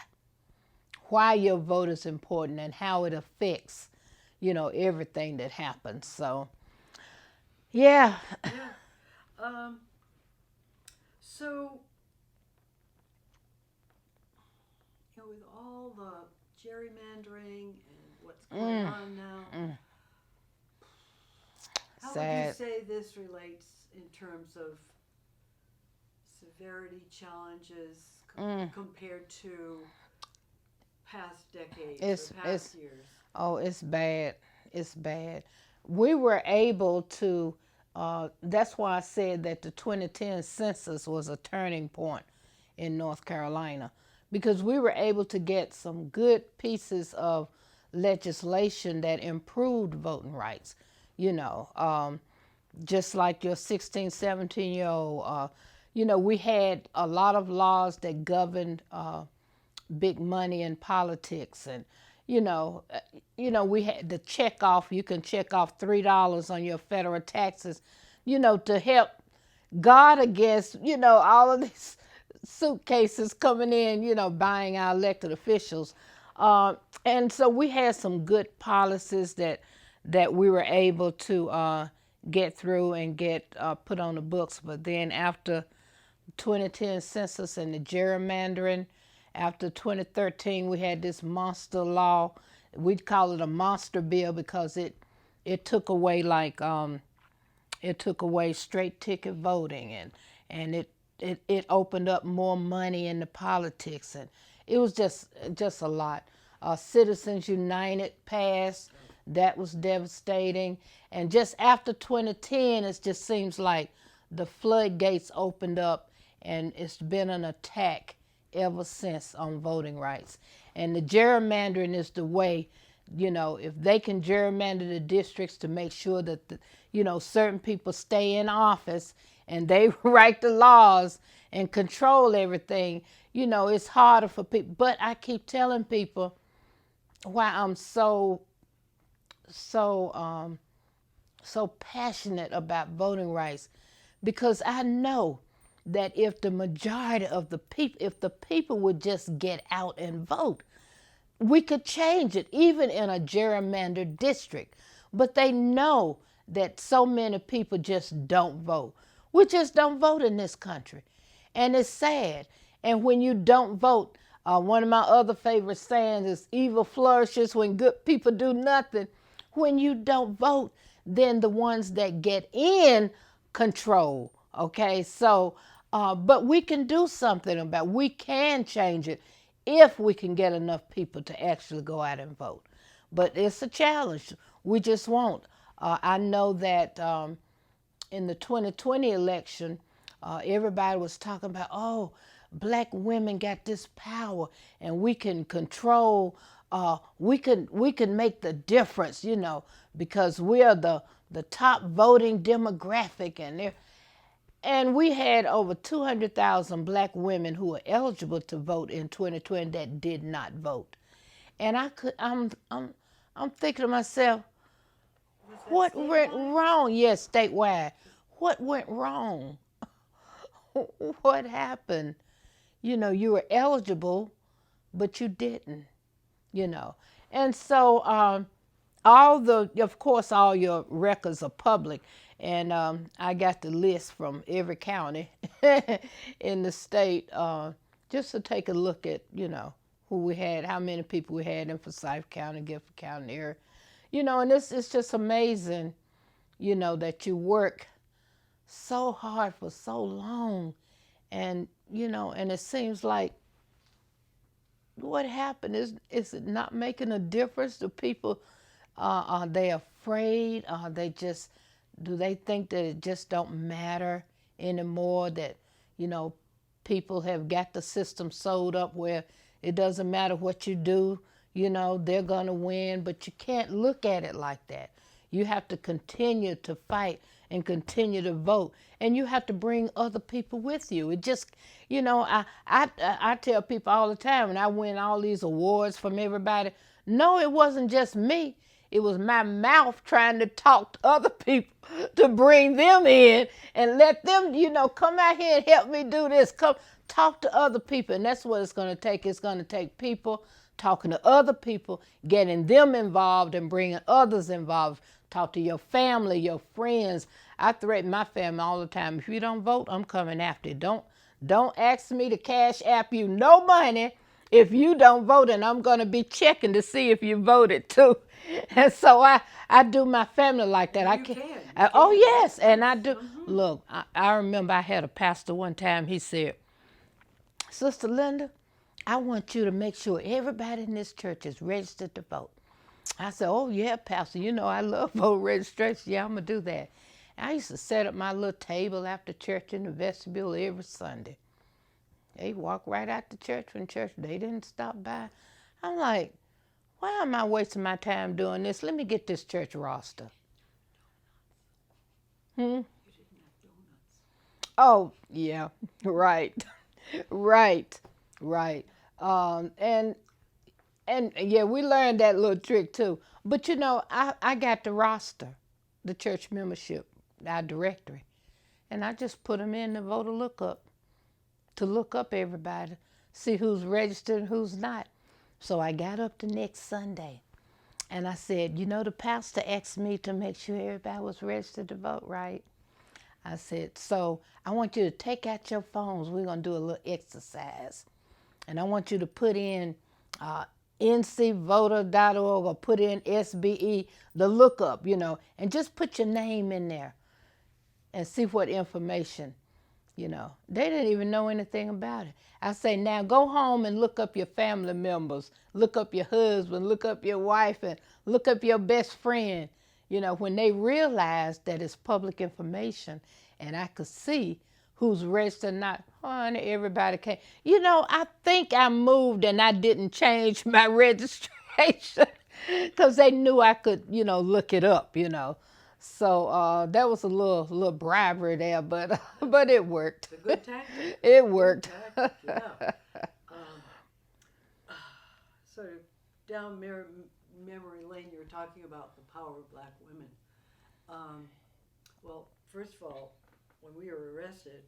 your vote is important and how it affects, everything that happens. So, yeah. So, with all the gerrymandering and what's going on now, how would you say this relates in terms of severity challenges compared to past decades or past years? Oh, it's bad. It's bad. We were able to, that's why I said that the 2010 census was a turning point in North Carolina, because we were able to get some good pieces of legislation that improved voting rights, just like your 16, 17-year-old. We had a lot of laws that governed big money in politics, and we had the check off. You can check off $3 on your federal taxes, to help guard against all of these suitcases coming in, buying our elected officials. And so we had some good policies that we were able to get through and get put on the books. But then after 2010 census and the gerrymandering, after 2013, we had this monster law. We'd call it a monster bill because it took away it took away straight ticket voting, and it opened up more money into politics, and it was just a lot. Citizens United passed. That was devastating. And just after 2010, it just seems like the floodgates opened up, and it's been an attack ever since on voting rights. And the gerrymandering is the way, if they can gerrymander the districts to make sure that, certain people stay in office and they write the laws and control everything, it's harder for people. But I keep telling people why I'm so passionate about voting rights, because I know that if the majority of the people, if the people would just get out and vote, we could change it, even in a gerrymandered district. But they know that so many people just don't vote. We just don't vote in this country. And it's sad. And when you don't vote, one of my other favorite sayings is evil flourishes when good people do nothing. When you don't vote, then the ones that get in control. Okay, so, but we can do something about it. We can change it if we can get enough people to actually go out and vote. But it's a challenge. We just won't. I know that in the 2020 election, everybody was talking about, oh, black women got this power and we can control, we can make the difference, because we are the top voting demographic. And we had over 200,000 black women who were eligible to vote in 2020 that did not vote. And I'm thinking to myself, what went wrong? Yes, statewide. What went wrong? What happened? You were eligible, but you didn't, And so of course, all your records are public. And I got the list from every county in the state, just to take a look at, who we had, how many people we had in Forsyth County, Gifford County area. And it's just amazing, that you work so hard for so long. And, and it seems like what happened is it not making a difference to people? Are they afraid? Do they think that it just don't matter anymore, that, people have got the system sewed up where it doesn't matter what you do, they're going to win? But you can't look at it like that. You have to continue to fight and continue to vote. And you have to bring other people with you. It just, I tell people all the time, when I win all these awards from everybody, no, it wasn't just me. It was my mouth trying to talk to other people to bring them in and let them, come out here and help me do this. Come talk to other people. And that's what it's going to take. It's going to take people talking to other people, getting them involved and bringing others involved. Talk to your family, your friends. I threaten my family all the time. If you don't vote, I'm coming after you. Don't ask me to cash app you no money if you don't vote, and I'm going to be checking to see if you voted too. And so I do my family like that. You can. Oh, yes, and I do. Mm-hmm. Look, I remember I had a pastor one time. He said, Sister Linda, I want you to make sure everybody in this church is registered to vote. I said, oh, yeah, Pastor, I love voter registration. Yeah, I'm going to do that. I used to set up my little table after church in the vestibule every Sunday. They walk right out to church from church. They didn't stop by. I'm like, why am I wasting my time doing this? Let me get this church roster. You didn't have donuts. Oh, yeah, right. Right. And yeah, we learned that little trick too. But I got the roster, the church membership, our directory. And I just put them in the voter lookup to look up everybody, see who's registered and who's not. So I got up the next Sunday and I said, the pastor asked me to make sure everybody was registered to vote, right? I said, so I want you to take out your phones. We're going to do a little exercise. And I want you to put in ncvoter.org or put in SBE, the lookup, and just put your name in there and see what information. You know, they didn't even know anything about it. I say, now go home and look up your family members, look up your husband, look up your wife, and look up your best friend. You know, when they realized that it's public information and I could see who's registered, not, honey, everybody came. You know, I think I moved and I didn't change my registration because they knew I could, you know, look it up, you know. So that was a little bribery there, but but it worked. It's a good tactic. It worked. Good tactic, yeah. Sort of down memory lane, you were talking about the power of black women. Well, first of all, when we were arrested,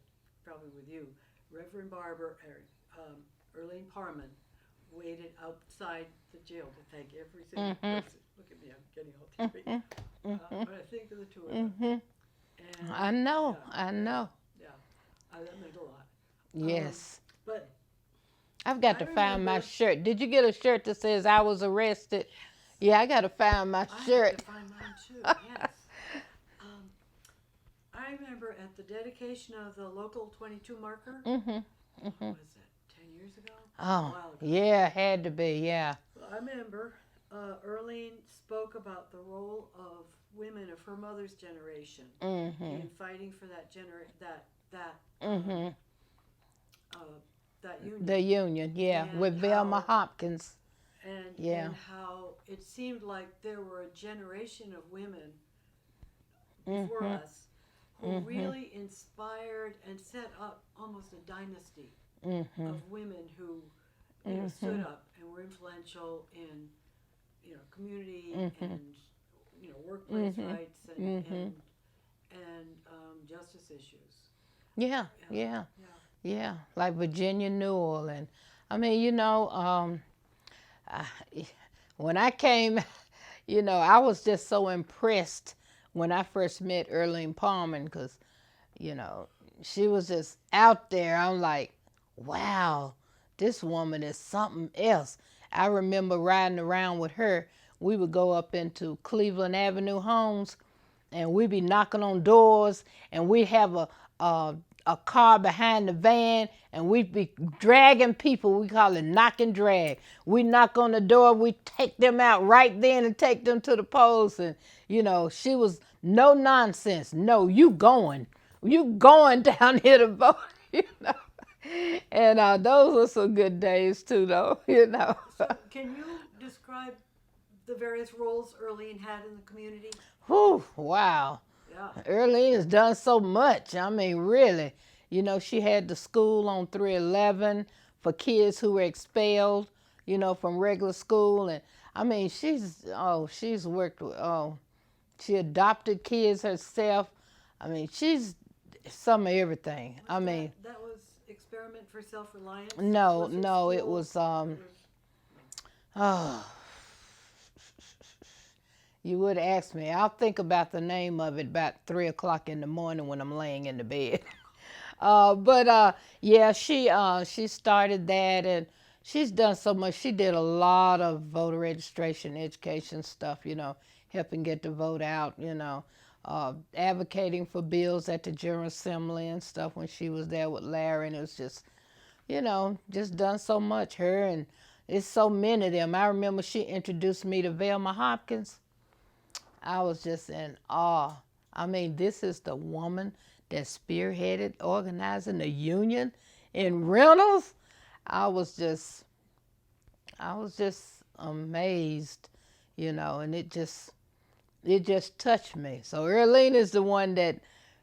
probably with you, Reverend Barber, Erlene Parman, waited outside the jail to thank every single person. Look at me, I'm getting all teary. But I think of the two of them. And, I know, yeah, I know. Yeah, that meant a lot. Yes. But I've got I to find my remember- shirt. Did you get a shirt that says I was arrested? Yeah, I got to find my I shirt. have to find mine too, yes. I remember at the dedication of the local 22 marker, what was it, 10 years ago? A Oh, while ago. yeah, had to be, yeah. Well, I remember Erlene spoke about the role of women of her mother's generation in fighting for that union. The union, yeah, And with Velma how- Hopkins. Yeah. And how it seemed like there were a generation of women before us who really inspired and set up almost a dynasty of women who you know, stood up and were influential in you know community and you know workplace rights and justice issues. Yeah, yeah, like Virginia Newell. And I mean, you know, when I came, you know, I was just so impressed when I first met Erlene Palmer because, you know, she was just out there. I'm like, wow, this woman is something else. I remember riding around with her. We would go up into Cleveland Avenue homes and we'd be knocking on doors and we'd have a car behind the van and we'd be dragging people. We call it knock and drag. We knock on the door, we take them out right then and take them to the polls. And, you know, she was no nonsense. No, you going down here to vote, you know. And those were some good days too, though, you know. So can you describe the various roles Erlene had in the community? Whew, wow. Yeah. Erlene has done so much. I mean, really. You know, she had the school on 311 for kids who were expelled, you know, from regular school. And I mean, she's worked with, she adopted kids herself. I mean, she's some of everything. I mean, that was Experiment for Self-Reliance? no, Was it school? was, you would ask me. I'll think about the name of it about 3 o'clock in the morning when I'm laying in the bed. Yeah, she started that and she's done so much. She did a lot of voter registration, education stuff, you know, helping get the vote out, you know, advocating for bills at the General Assembly and stuff when she was there with Larry. And it was just, you know, just done so much. Her and it's so many of them. I remember she introduced me to Velma Hopkins. I was just in awe. I mean, this is the woman that spearheaded organizing the union in Reynolds. I was just amazed, you know, and it just touched me. So Erlene is the one that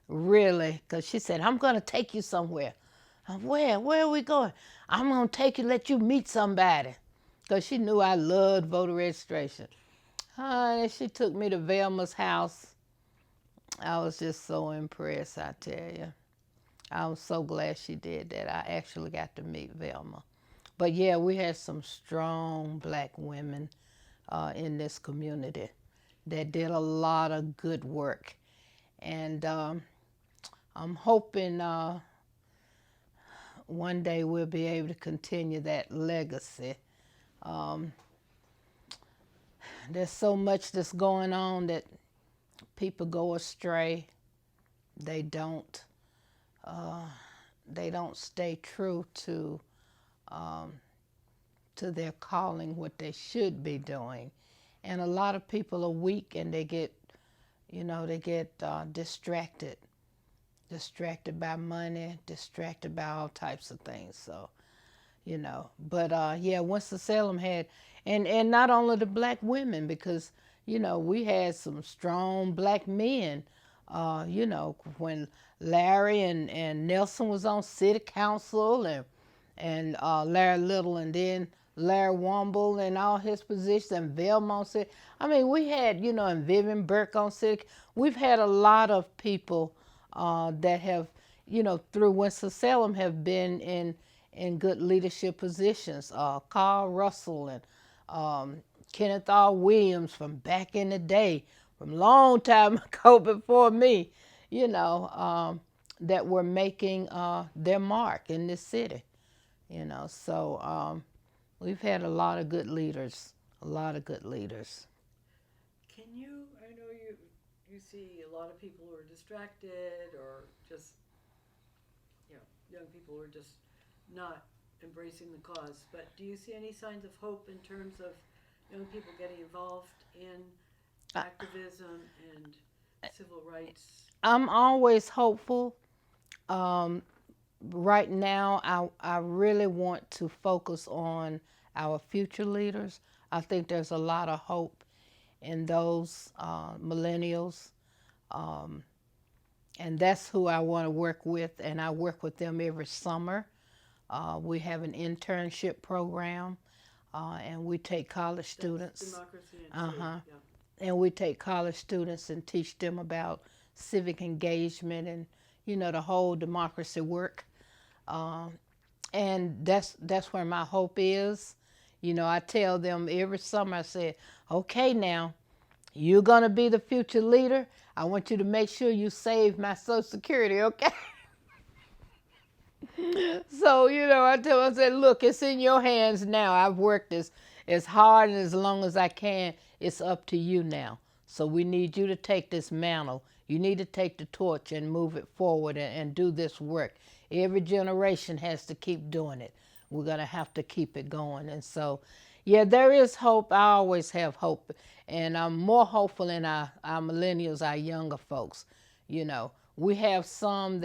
really, because she said, I'm going to take you somewhere. Where are we going? I'm going to take you, let you meet somebody. Because she knew I loved voter registration. Honey, she took me to Velma's house. I was just so impressed, I tell you. I was so glad she did that. I actually got to meet Velma. But yeah, we had some strong black women in this community that did a lot of good work. And I'm hoping one day we'll be able to continue that legacy. There's so much that's going on that people go astray. They don't. stay true to their calling, what they should be doing. And a lot of people are weak, and they get distracted by money, distracted by all types of things. So, but yeah, Winston-Salem had, and not only the black women, because, we had some strong black men, when Larry and Nelson was on city council, and Larry Little, and then Larry Womble and all his positions, and Velmont City. I mean, we had, and Vivian Burke on city. We've had a lot of people that have, through Winston-Salem, have been in good leadership positions. Carl Russell and Kenneth R. Williams from back in the day, from a long time ago before me, that were making their mark in this city. So we've had a lot of good leaders, Can you, I know you see a lot of people who are distracted, or just, young people who are just not embracing the cause, but do you see any signs of hope in terms of young people getting involved in activism and civil rights? I'm always hopeful. Right now, I really want to focus on our future leaders. I think there's a lot of hope in those millennials, and that's who I want to work with, and I work with them every summer. We have an internship program, and we take college students. Democracy and Yeah. And we take college students and teach them about civic engagement and, the whole democracy work. And that's where my hope is. I tell them every summer, I say, okay, now, you're going to be the future leader. I want you to make sure you save my Social Security, okay? So, I tell them, I say, look, it's in your hands now. I've worked as hard and as long as I can. It's up to you now. So we need you to take this mantle. You need to take the torch and move it forward and do this work. Every generation has to keep doing it. We're going to have to keep it going. And so, yeah, there is hope. I always have hope. And I'm more hopeful in our millennials, our younger folks. We have some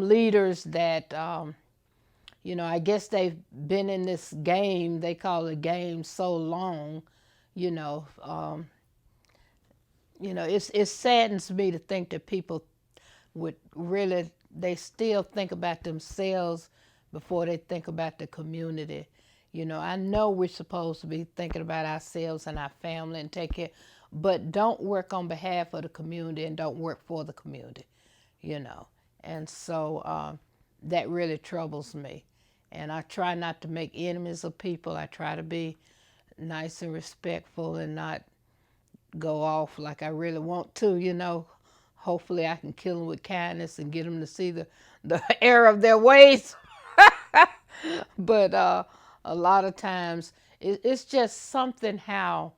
leaders that, I guess they've been in this game, they call it game, so long, it saddens me to think that people would really, they still think about themselves before they think about the community. I know we're supposed to be thinking about ourselves and our family and take care, but don't work on behalf of the community and don't work for the community, And so that really troubles me. And I try not to make enemies of people. I try to be nice and respectful and not go off like I really want to, Hopefully I can kill them with kindness and get them to see the error of their ways. But a lot of times it's just something how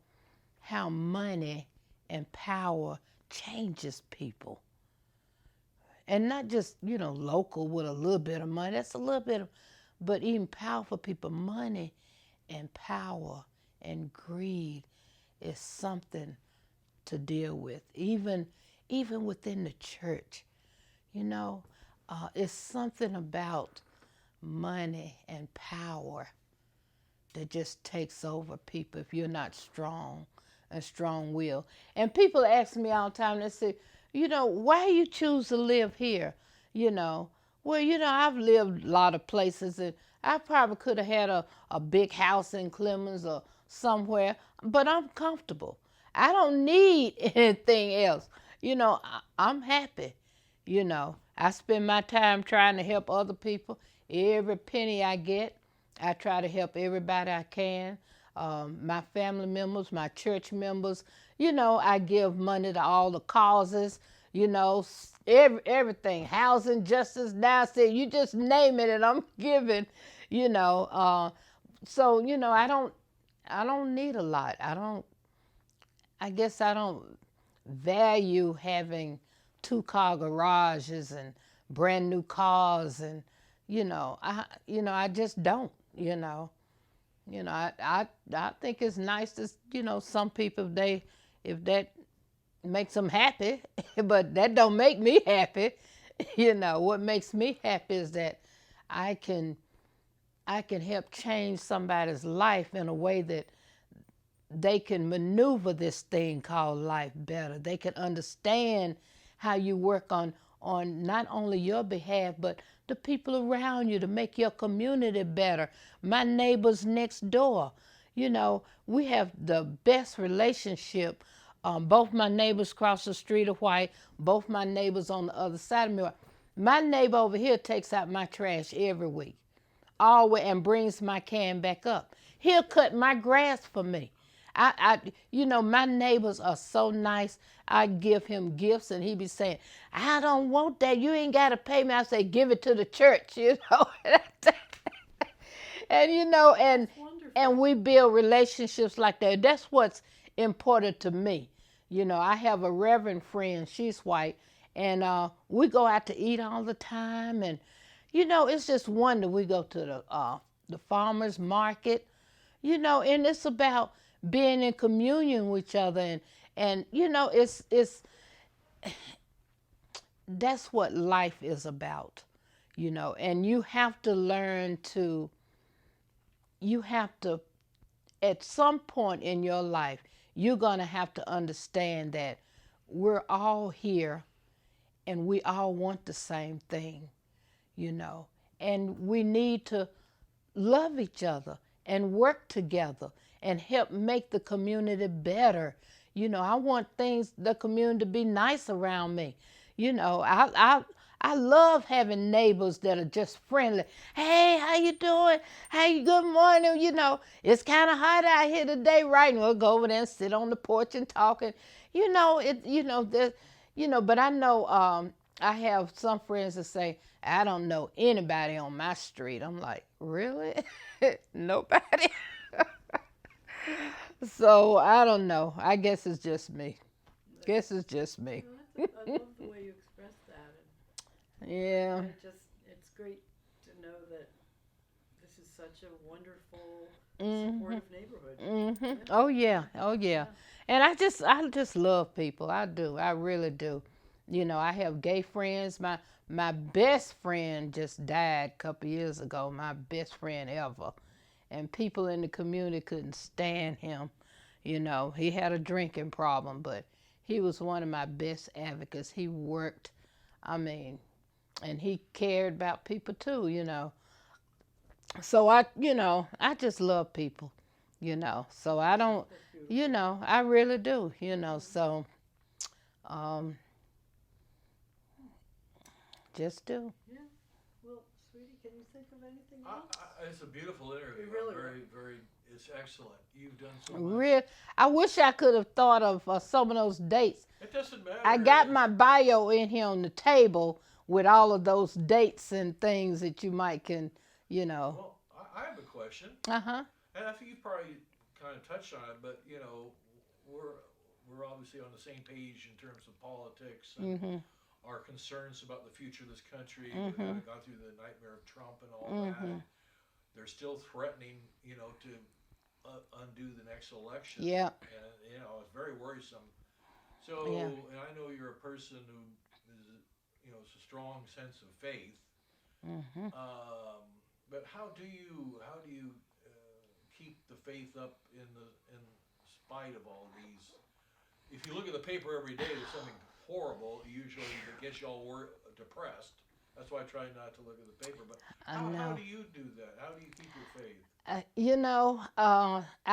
money and power changes people. And not just, local with a little bit of money. That's a little bit of, but even powerful people, money and power and greed is something to deal with. Even within the church, it's something about money and power that just takes over people if you're not strong and strong-willed. And people ask me all the time, they say, why you choose to live here? Well, I've lived a lot of places, and I probably could have had a big house in Clemens or somewhere, but I'm comfortable. I don't need anything else. I'm happy. I spend my time trying to help other people. Every penny I get, I try to help everybody I can. My family members, my church members, I give money to all the causes, everything, housing, justice, downstairs, you just name it and I'm giving, so, I don't need a lot. I guess I don't value having 2-car garages and brand new cars, and I just don't. I think it's nice to some people, if that makes them happy, but that don't make me happy. What makes me happy is that I can help change somebody's life in a way that they can maneuver this thing called life better. They can understand how you work on not only your behalf, but the people around you, to make your community better. My neighbors next door, we have the best relationship. Both my neighbors across the street are white. Both my neighbors on the other side of me. My neighbor over here takes out my trash every week, always, and brings my can back up. He'll cut my grass for me. My neighbors are so nice. I give him gifts, and he be saying, "I don't want that. You ain't got to pay me." I say, "Give it to the church," and and we build relationships like that. That's what's important to me. I have a reverend friend. She's white, and we go out to eat all the time, and it's just wonder. We go to the farmers market, and it's about being in communion with each other, and it's that's what life is about, and you have to learn to at some point in your life, you're going to have to understand that we're all here and we all want the same thing, and we need to love each other and work together and help make the community better. I want the community to be nice around me. I love having neighbors that are just friendly. "Hey, how you doing? Hey, good morning." It's kind of hot out here today, right? And we'll go over there and sit on the porch and talk. And but I know I have some friends that say, "I don't know anybody on my street." I'm like, "Really?" Nobody. So I don't know. I guess it's just me. Guess it's just me. I love the way you express that. Yeah. It's great to know that this is such a wonderful, supportive neighborhood. Mm-hmm. Oh yeah. Oh yeah. And I just love people. I do. I really do. I have gay friends. My best friend just died a couple years ago. My best friend ever. And people in the community couldn't stand him. He had a drinking problem, but he was one of my best advocates. He worked, and he cared about people too, So I just love people, So I don't, I really do, So, just do. Yeah. Well, sweetie, can you think of anything else? It's a beautiful interview. Really very, it's excellent. You've done so much. I wish I could have thought of some of those dates. It doesn't matter. I got my bio in here on the table with all of those dates and things that you might can. Well, I have a question. Uh-huh. And I think you probably kind of touched on it, but we're obviously on the same page in terms of politics and our concerns about the future of this country. We've kind of gone through the nightmare of Trump and all that. They're still threatening, to undo the next election. Yeah. And it's very worrisome. So, and I know you're a person who is, it's a strong sense of faith. But how do you keep the faith up in spite of all these? If you look at the paper every day, there's something horrible. Usually, that gets you all depressed. That's why I try not to look at the paper. But how do you do that? How do you keep your faith? I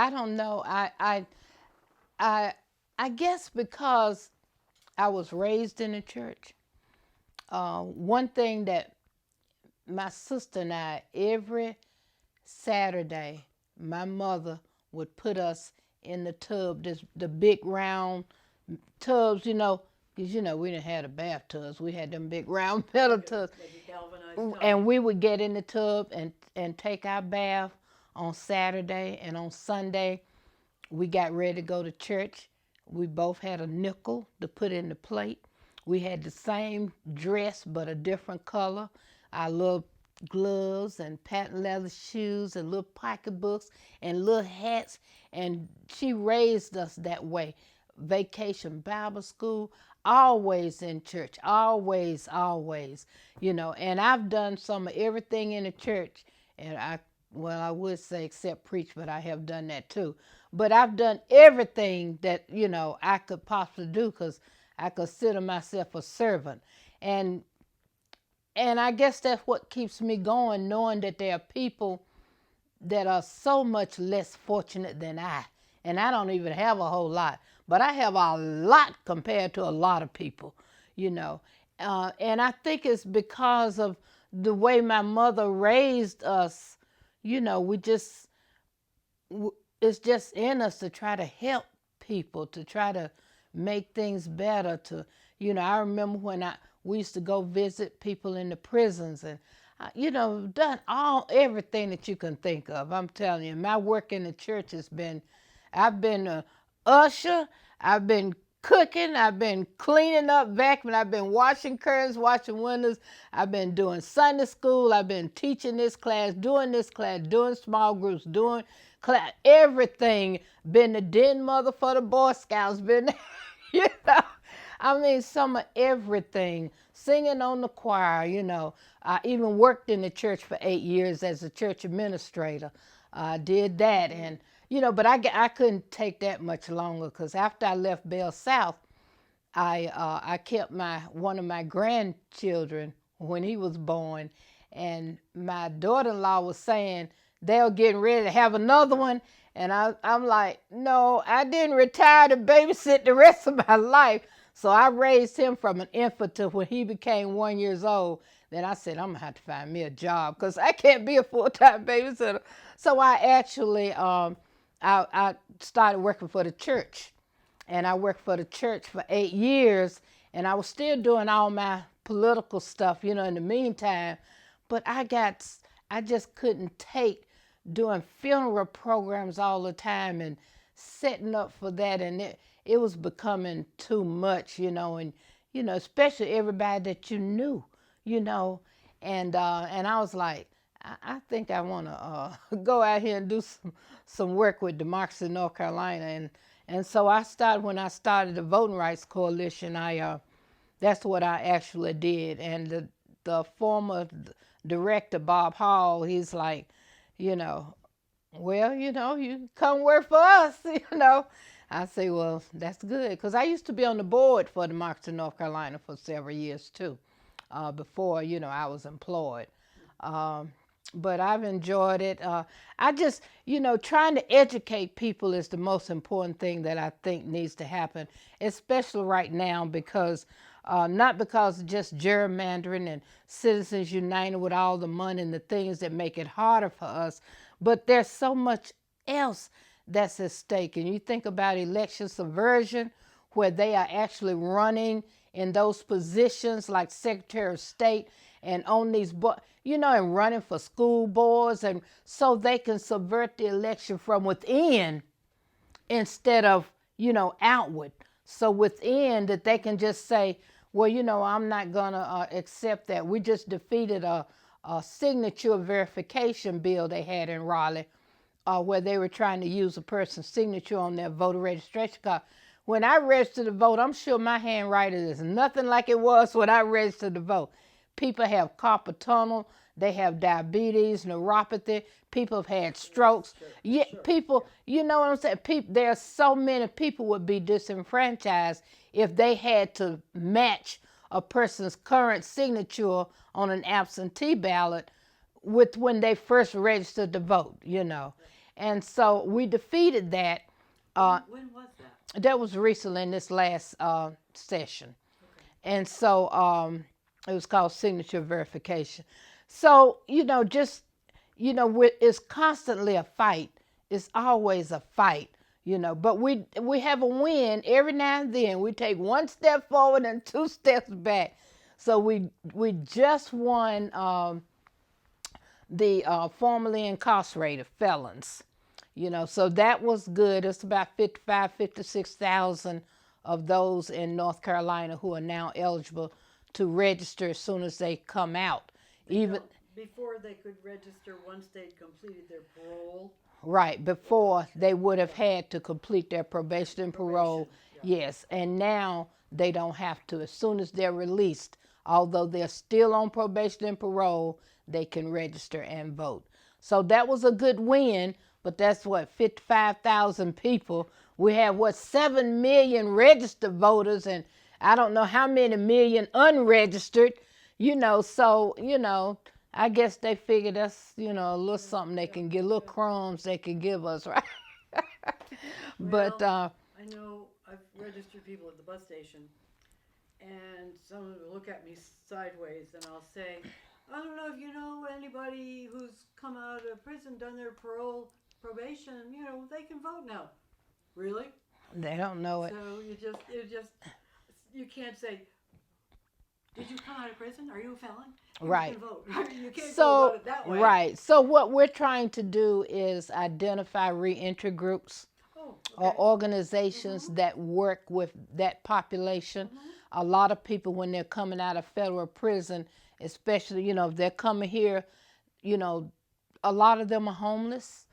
don't know. I guess because I was raised in the church. One thing that my sister and I, every Saturday, my mother would put us in the tub, the big round tubs, because we didn't have the bathtubs. We had them big round metal tubs. And we would get in the tub and take our bath on Saturday, and on Sunday we got ready to go to church. We both had a nickel to put in the plate. We had the same dress but a different color. Our little gloves and patent leather shoes and little pocketbooks and little hats. And she raised us that way. Vacation Bible school, always in church, always, always, And I've done some of everything in the church. And I would say except preach, but I have done that too. But I've done everything that, I could possibly do because I consider myself a servant. And I guess that's what keeps me going, knowing that there are people that are so much less fortunate than I. And I don't even have a whole lot, but I have a lot compared to a lot of people, And I think it's because of the way my mother raised us, it's just in us to try to help people, to try to make things better. I remember when we used to go visit people in the prisons and, done everything that you can think of. I'm telling you, my work in the church I've been a usher, I've been cooking, I've been cleaning up, vacuuming, I've been washing curtains, washing windows, I've been doing Sunday school, I've been teaching this class, doing small groups, doing class, everything. Been the den mother for the Boy Scouts, been, some of everything. Singing on the choir, I even worked in the church for 8 years as a church administrator. I did that, and but I couldn't take that much longer because after I left Bell South, I kept one of my grandchildren when he was born, and my daughter-in-law was saying they were getting ready to have another one, and I'm like, no, I didn't retire to babysit the rest of my life. So I raised him from an infant to when he became 1 year old. Then I said, I'm going to have to find me a job because I can't be a full-time babysitter. So I actually, I started working for the church. And I worked for the church for 8 years. And I was still doing all my political stuff, in the meantime. But I just couldn't take doing funeral programs all the time and setting up for that. And it was becoming too much, and, especially everybody that you knew, and I was like, I think I want to go out here and do some work with Democracy in North Carolina. And so when I started the Voting Rights Coalition, that's what I actually did. And the former director, Bob Hall, he's like, well, you come work for us, I say, well, that's good. Because I used to be on the board for Democracy in North Carolina for several years, too, before, I was employed. But I've enjoyed it. I just, trying to educate people is the most important thing that I think needs to happen, especially right now because not because of just gerrymandering and Citizens United with all the money and the things that make it harder for us, but there's so much else that's at stake. And you think about election subversion, where they are actually running in those positions like Secretary of State and on these, and running for school boards, and so they can subvert the election from within instead of, outward. So within that they can just say, well, I'm not going to accept that. We just defeated a signature verification bill they had in Raleigh where they were trying to use a person's signature on their voter registration card. When I registered to vote, I'm sure my handwriting is nothing like it was when I registered to vote. People have carpal tunnel, they have diabetes, neuropathy, people have had strokes. Yeah, people, you know what I'm saying? There are so many people would be disenfranchised if they had to match a person's current signature on an absentee ballot with when they first registered to vote, And so we defeated that. When was that? That was recently in this last session. Okay. And so it was called signature verification. So, it's constantly a fight. It's always a fight, but we have a win every now and then. We take one step forward and 2 steps back. So we just won the formerly incarcerated felons, so that was good. It's about 56,000 of those in North Carolina who are now eligible to register as soon as they come out. Before they could register once they'd completed their parole. Right, before they would have had to complete their probation and parole. Yes, and now they don't have to. As soon as they're released, although they're still on probation and parole, they can register and vote. So that was a good win, but that's what, 55,000 people. We have, 7 million registered voters, and I don't know how many million unregistered, so, I guess they figured that's, a little something they can get, little crumbs they can give us, right? But I know I've registered people at the bus station, and someone will look at me sideways, and I'll say, I don't know if you know anybody who's come out of prison, done their probation, they can vote now. Really? they don't know it. So you can't say, did you come out of prison? Are you a felon? Right. You can vote. You can't go So, about it that way. right. So what we're trying to do is identify reentry groups or organizations that work with that population. A lot of people, when they're coming out of federal prison, especially, if they're coming here, a lot of them are homeless.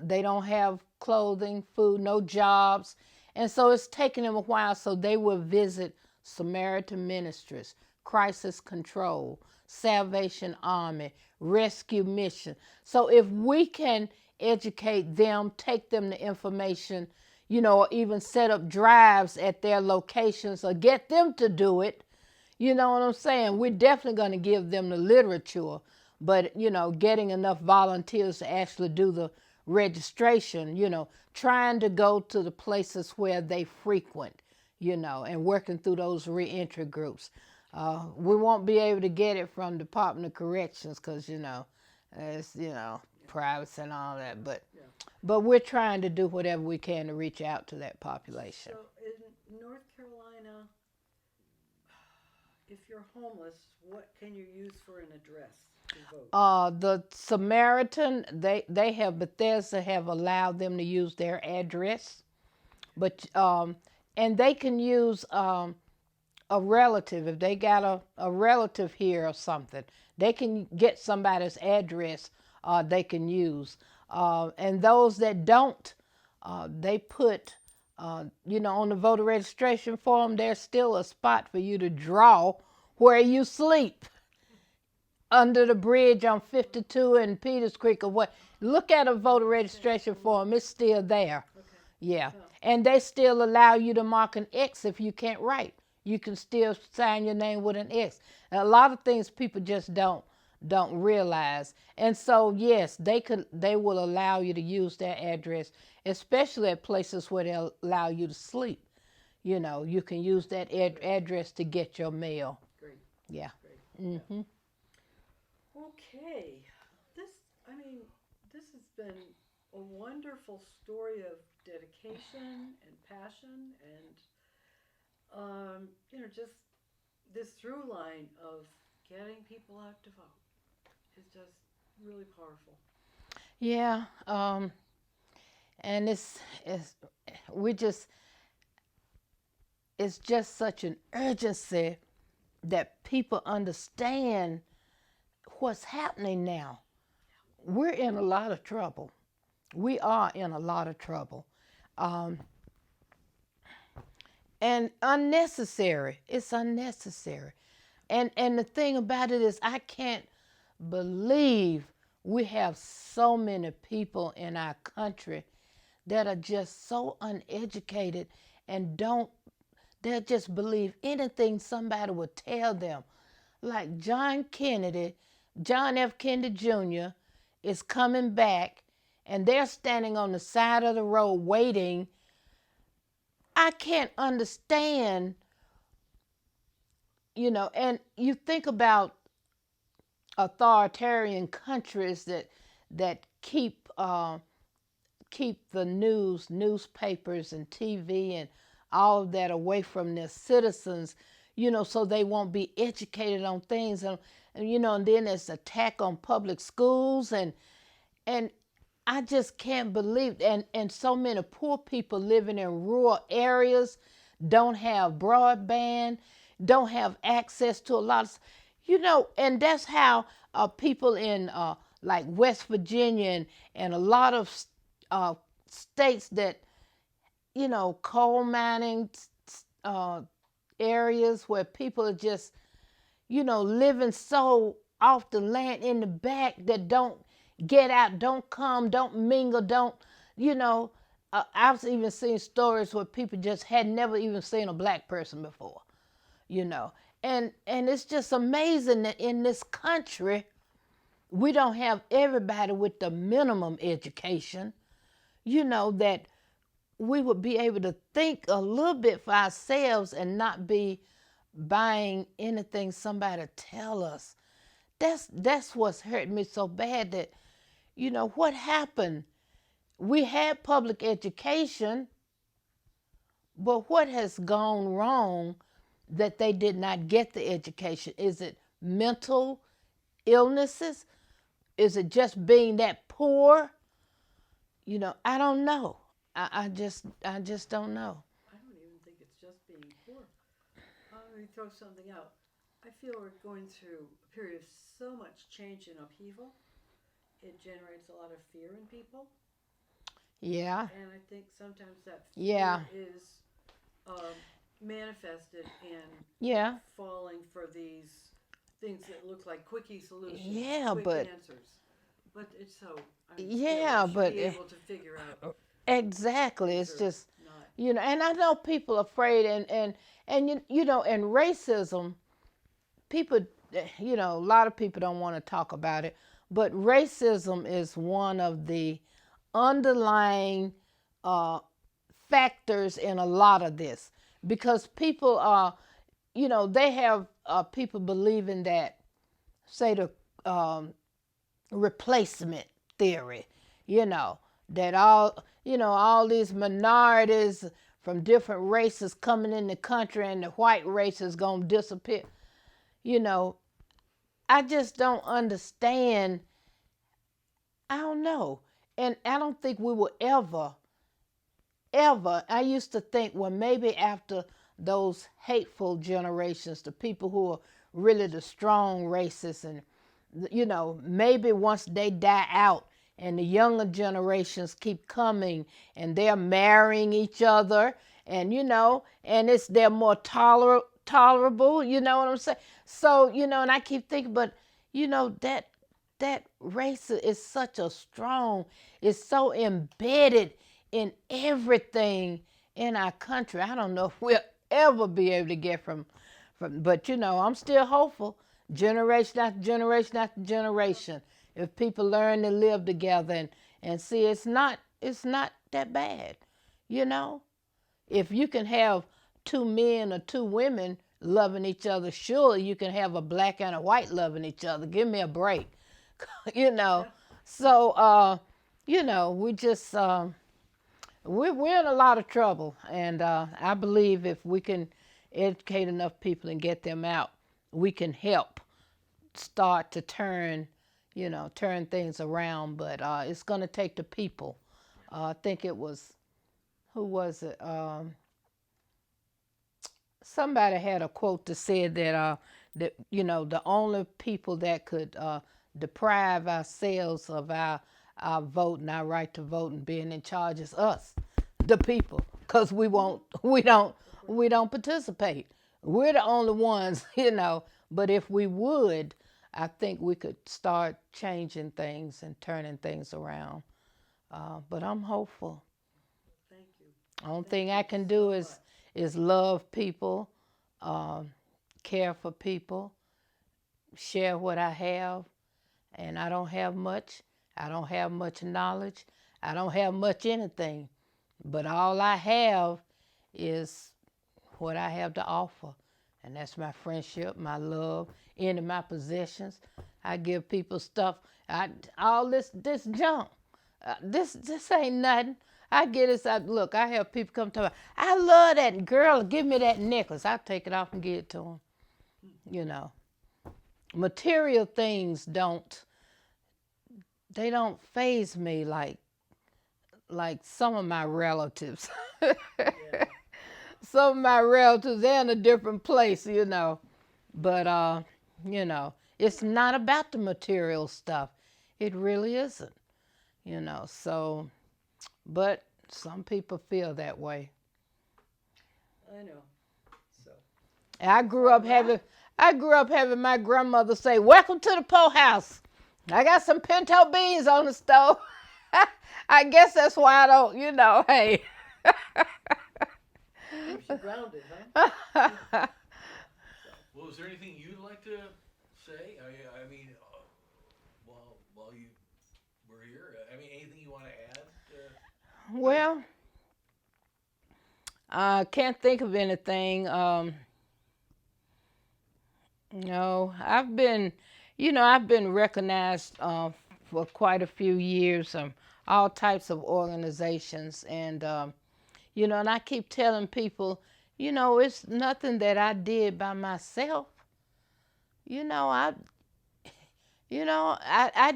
They don't have clothing, food, no jobs. And so it's taking them a while, so they will visit Samaritan Ministries, Crisis Control, Salvation Army, Rescue Mission. So if we can educate them, take them the information, or even set up drives at their locations or get them to do it, you know what I'm saying? We're definitely going to give them the literature, but, getting enough volunteers to actually do the registration, trying to go to the places where they frequent, and working through those reentry groups. We won't be able to get it from Department of Corrections because, it's, privacy and all that, but we're trying to do whatever we can to reach out to that population. So in North Carolina, if you're homeless, what can you use for an address to vote? The Samaritan, Bethesda have allowed them to use their address, but and they can use a relative. If they got a relative here or something, they can get somebody's address they can use. And those that don't, they put, on the voter registration form, there's still a spot for you to draw where you sleep under the bridge on 52 in Peters Creek or what. Look at a voter registration form. It's still there. Okay. Yeah. And they still allow you to mark an X if you can't write. You can still sign your name with an X. And a lot of things people just don't realize. And so, yes, they will allow you to use their address, especially at places where they'll allow you to sleep. You can use that address to get your mail. Great. Yeah. Great. Mm-hmm. Okay. This has been a wonderful story of dedication and passion and, just this through line of getting people out to vote is just really powerful. Yeah. And it's just such an urgency that people understand what's happening now. We're in a lot of trouble. We are in a lot of trouble. And unnecessary. It's unnecessary. And the thing about it is I can't believe we have so many people in our country that are just so uneducated and they'll just believe anything somebody would tell them. Like John F. Kennedy Jr. is coming back and they're standing on the side of the road waiting. I can't understand, and you think about authoritarian countries that keep the newspapers and TV and all of that away from their citizens, so they won't be educated on things, and then there's attack on public schools and I just can't believe, and so many poor people living in rural areas don't have broadband, don't have access to a lot of, and that's how people in like West Virginia and a lot of states that, coal mining uh, areas where people are just, living so off the land in the back that don't get out, don't come, don't mingle, don't, I've even seen stories where people just had never even seen a black person before, and it's just amazing that in this country we don't have everybody with the minimum education, that we would be able to think a little bit for ourselves and not be buying anything somebody tell us. That's what's hurt me so bad, that what happened. We had public education, but what has gone wrong that they did not get the education? Is it mental illnesses? Is it just being that poor? I don't know. I just don't know. I don't even think it's just being poor. Let me throw something out. I feel we're going through a period of so much change and upheaval. It generates a lot of fear in people. Yeah. And I think sometimes that Yeah. fear is manifested in Yeah. falling for these things that look like quickie solutions, Yeah, quick but answers. But it's so yeah, we should but be able to figure out exactly. It's these are just not. and I know people are afraid, and and racism. People, a lot of people don't want to talk about it, but racism is one of the underlying factors in a lot of this, because people are, they have people believing that, say, the replacement theory, that all these minorities from different races coming in the country and the white race is going to disappear. I just don't understand. I don't know. And I don't think we will ever, I used to think, well, maybe after those hateful generations, the people who are really the strong racists, and, maybe once they die out and the younger generations keep coming and they're marrying each other, and, and they're more tolerable, you know what I'm saying? So, and I keep thinking, but, that race is such a strong, it's so embedded in everything in our country. I don't know if we'll ever be able to get from but I'm still hopeful, generation after generation after generation, if people learn to live together and see it's not that bad. If you can have two men or two women loving each other, surely you can have a black and a white loving each other. Give me a break. Yeah. So we just we're in a lot of trouble, and I believe if we can educate enough people and get them out, we can help start to turn things around. But it's going to take the people. I think it was, who was it? Somebody had a quote that said that the only people that could deprive ourselves of our vote and our right to vote and being in charge is us, the people, because we don't participate. We're the only ones, But if we would, I think we could start changing things and turning things around. But I'm hopeful. Thank you. Only Thank thing you I can so do much. is love people, care for people, share what I have, and I don't have much. I don't have much knowledge. I don't have much anything, but all I have is what I have to offer, and that's my friendship, my love, any of my possessions. I give people stuff. All this junk. This ain't nothing. I get it. Look, I have people come to me. I love that girl. Give me that necklace. I take it off and give it to them. Material things don't faze me like some of my relatives. Yeah. some of my relatives, they're in a different place, But it's not about the material stuff. It really isn't, So, but some people feel that way. I know. So. I grew up having my grandmother say, "Welcome to the poorhouse. I got some pinto beans on the stove." I guess that's why I don't, hey. Keeps you grounded, huh? Well, is there anything you'd like to say? I mean, while you were here, I mean, anything you want to add? Well, I can't think of anything. No, I've been recognized for quite a few years, all types of organizations, and and I keep telling people, it's nothing that I did by myself. I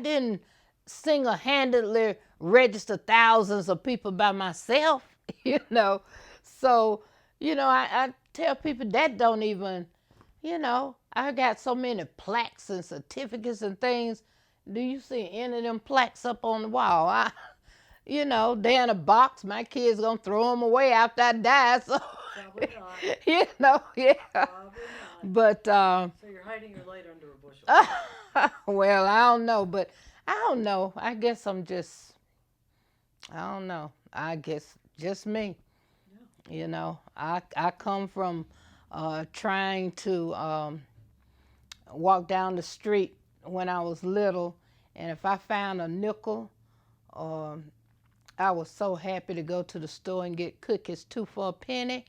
didn't single-handedly register thousands of people by myself, So, I tell people that don't even, I got so many plaques and certificates and things. Do you see any of them plaques up on the wall? They're in a box. My kids gonna throw them away after I die. So, Probably not. yeah. Probably not. But So you're hiding your light under a bushel. well, I don't know. But I don't know. I guess I don't know. I guess just me. Yeah. I come from trying to walk down the street when I was little, and if I found a nickel, I was so happy to go to the store and get cookies 2 for a penny.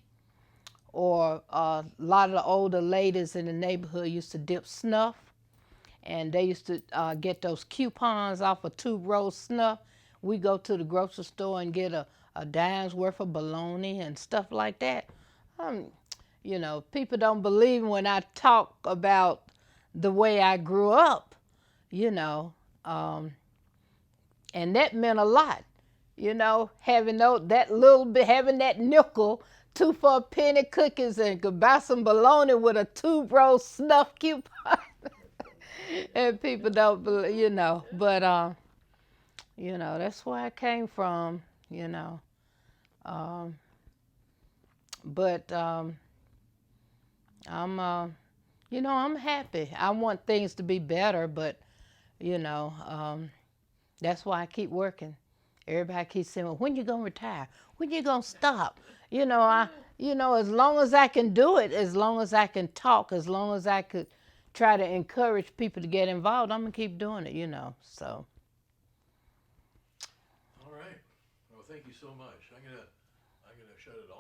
Or a lot of the older ladies in the neighborhood used to dip snuff, and they used to get those coupons off a tube roll snuff. We go to the grocery store and get a dime's worth of bologna and stuff like that. People don't believe when I talk about the way I grew up, and that meant a lot, having having that nickel, 2 for a penny cookies, and could buy some bologna with a tube roll snuff coupon. And people don't believe, but that's where I came from, but I'm happy. I want things to be better, but that's why I keep working. Everybody keeps saying, "Well, when you gonna retire? When you gonna stop?" As long as I can do it, as long as I can talk, as long as I could try to encourage people to get involved, I'm gonna keep doing it. So. All right. Well, thank you so much. I'm gonna shut it off.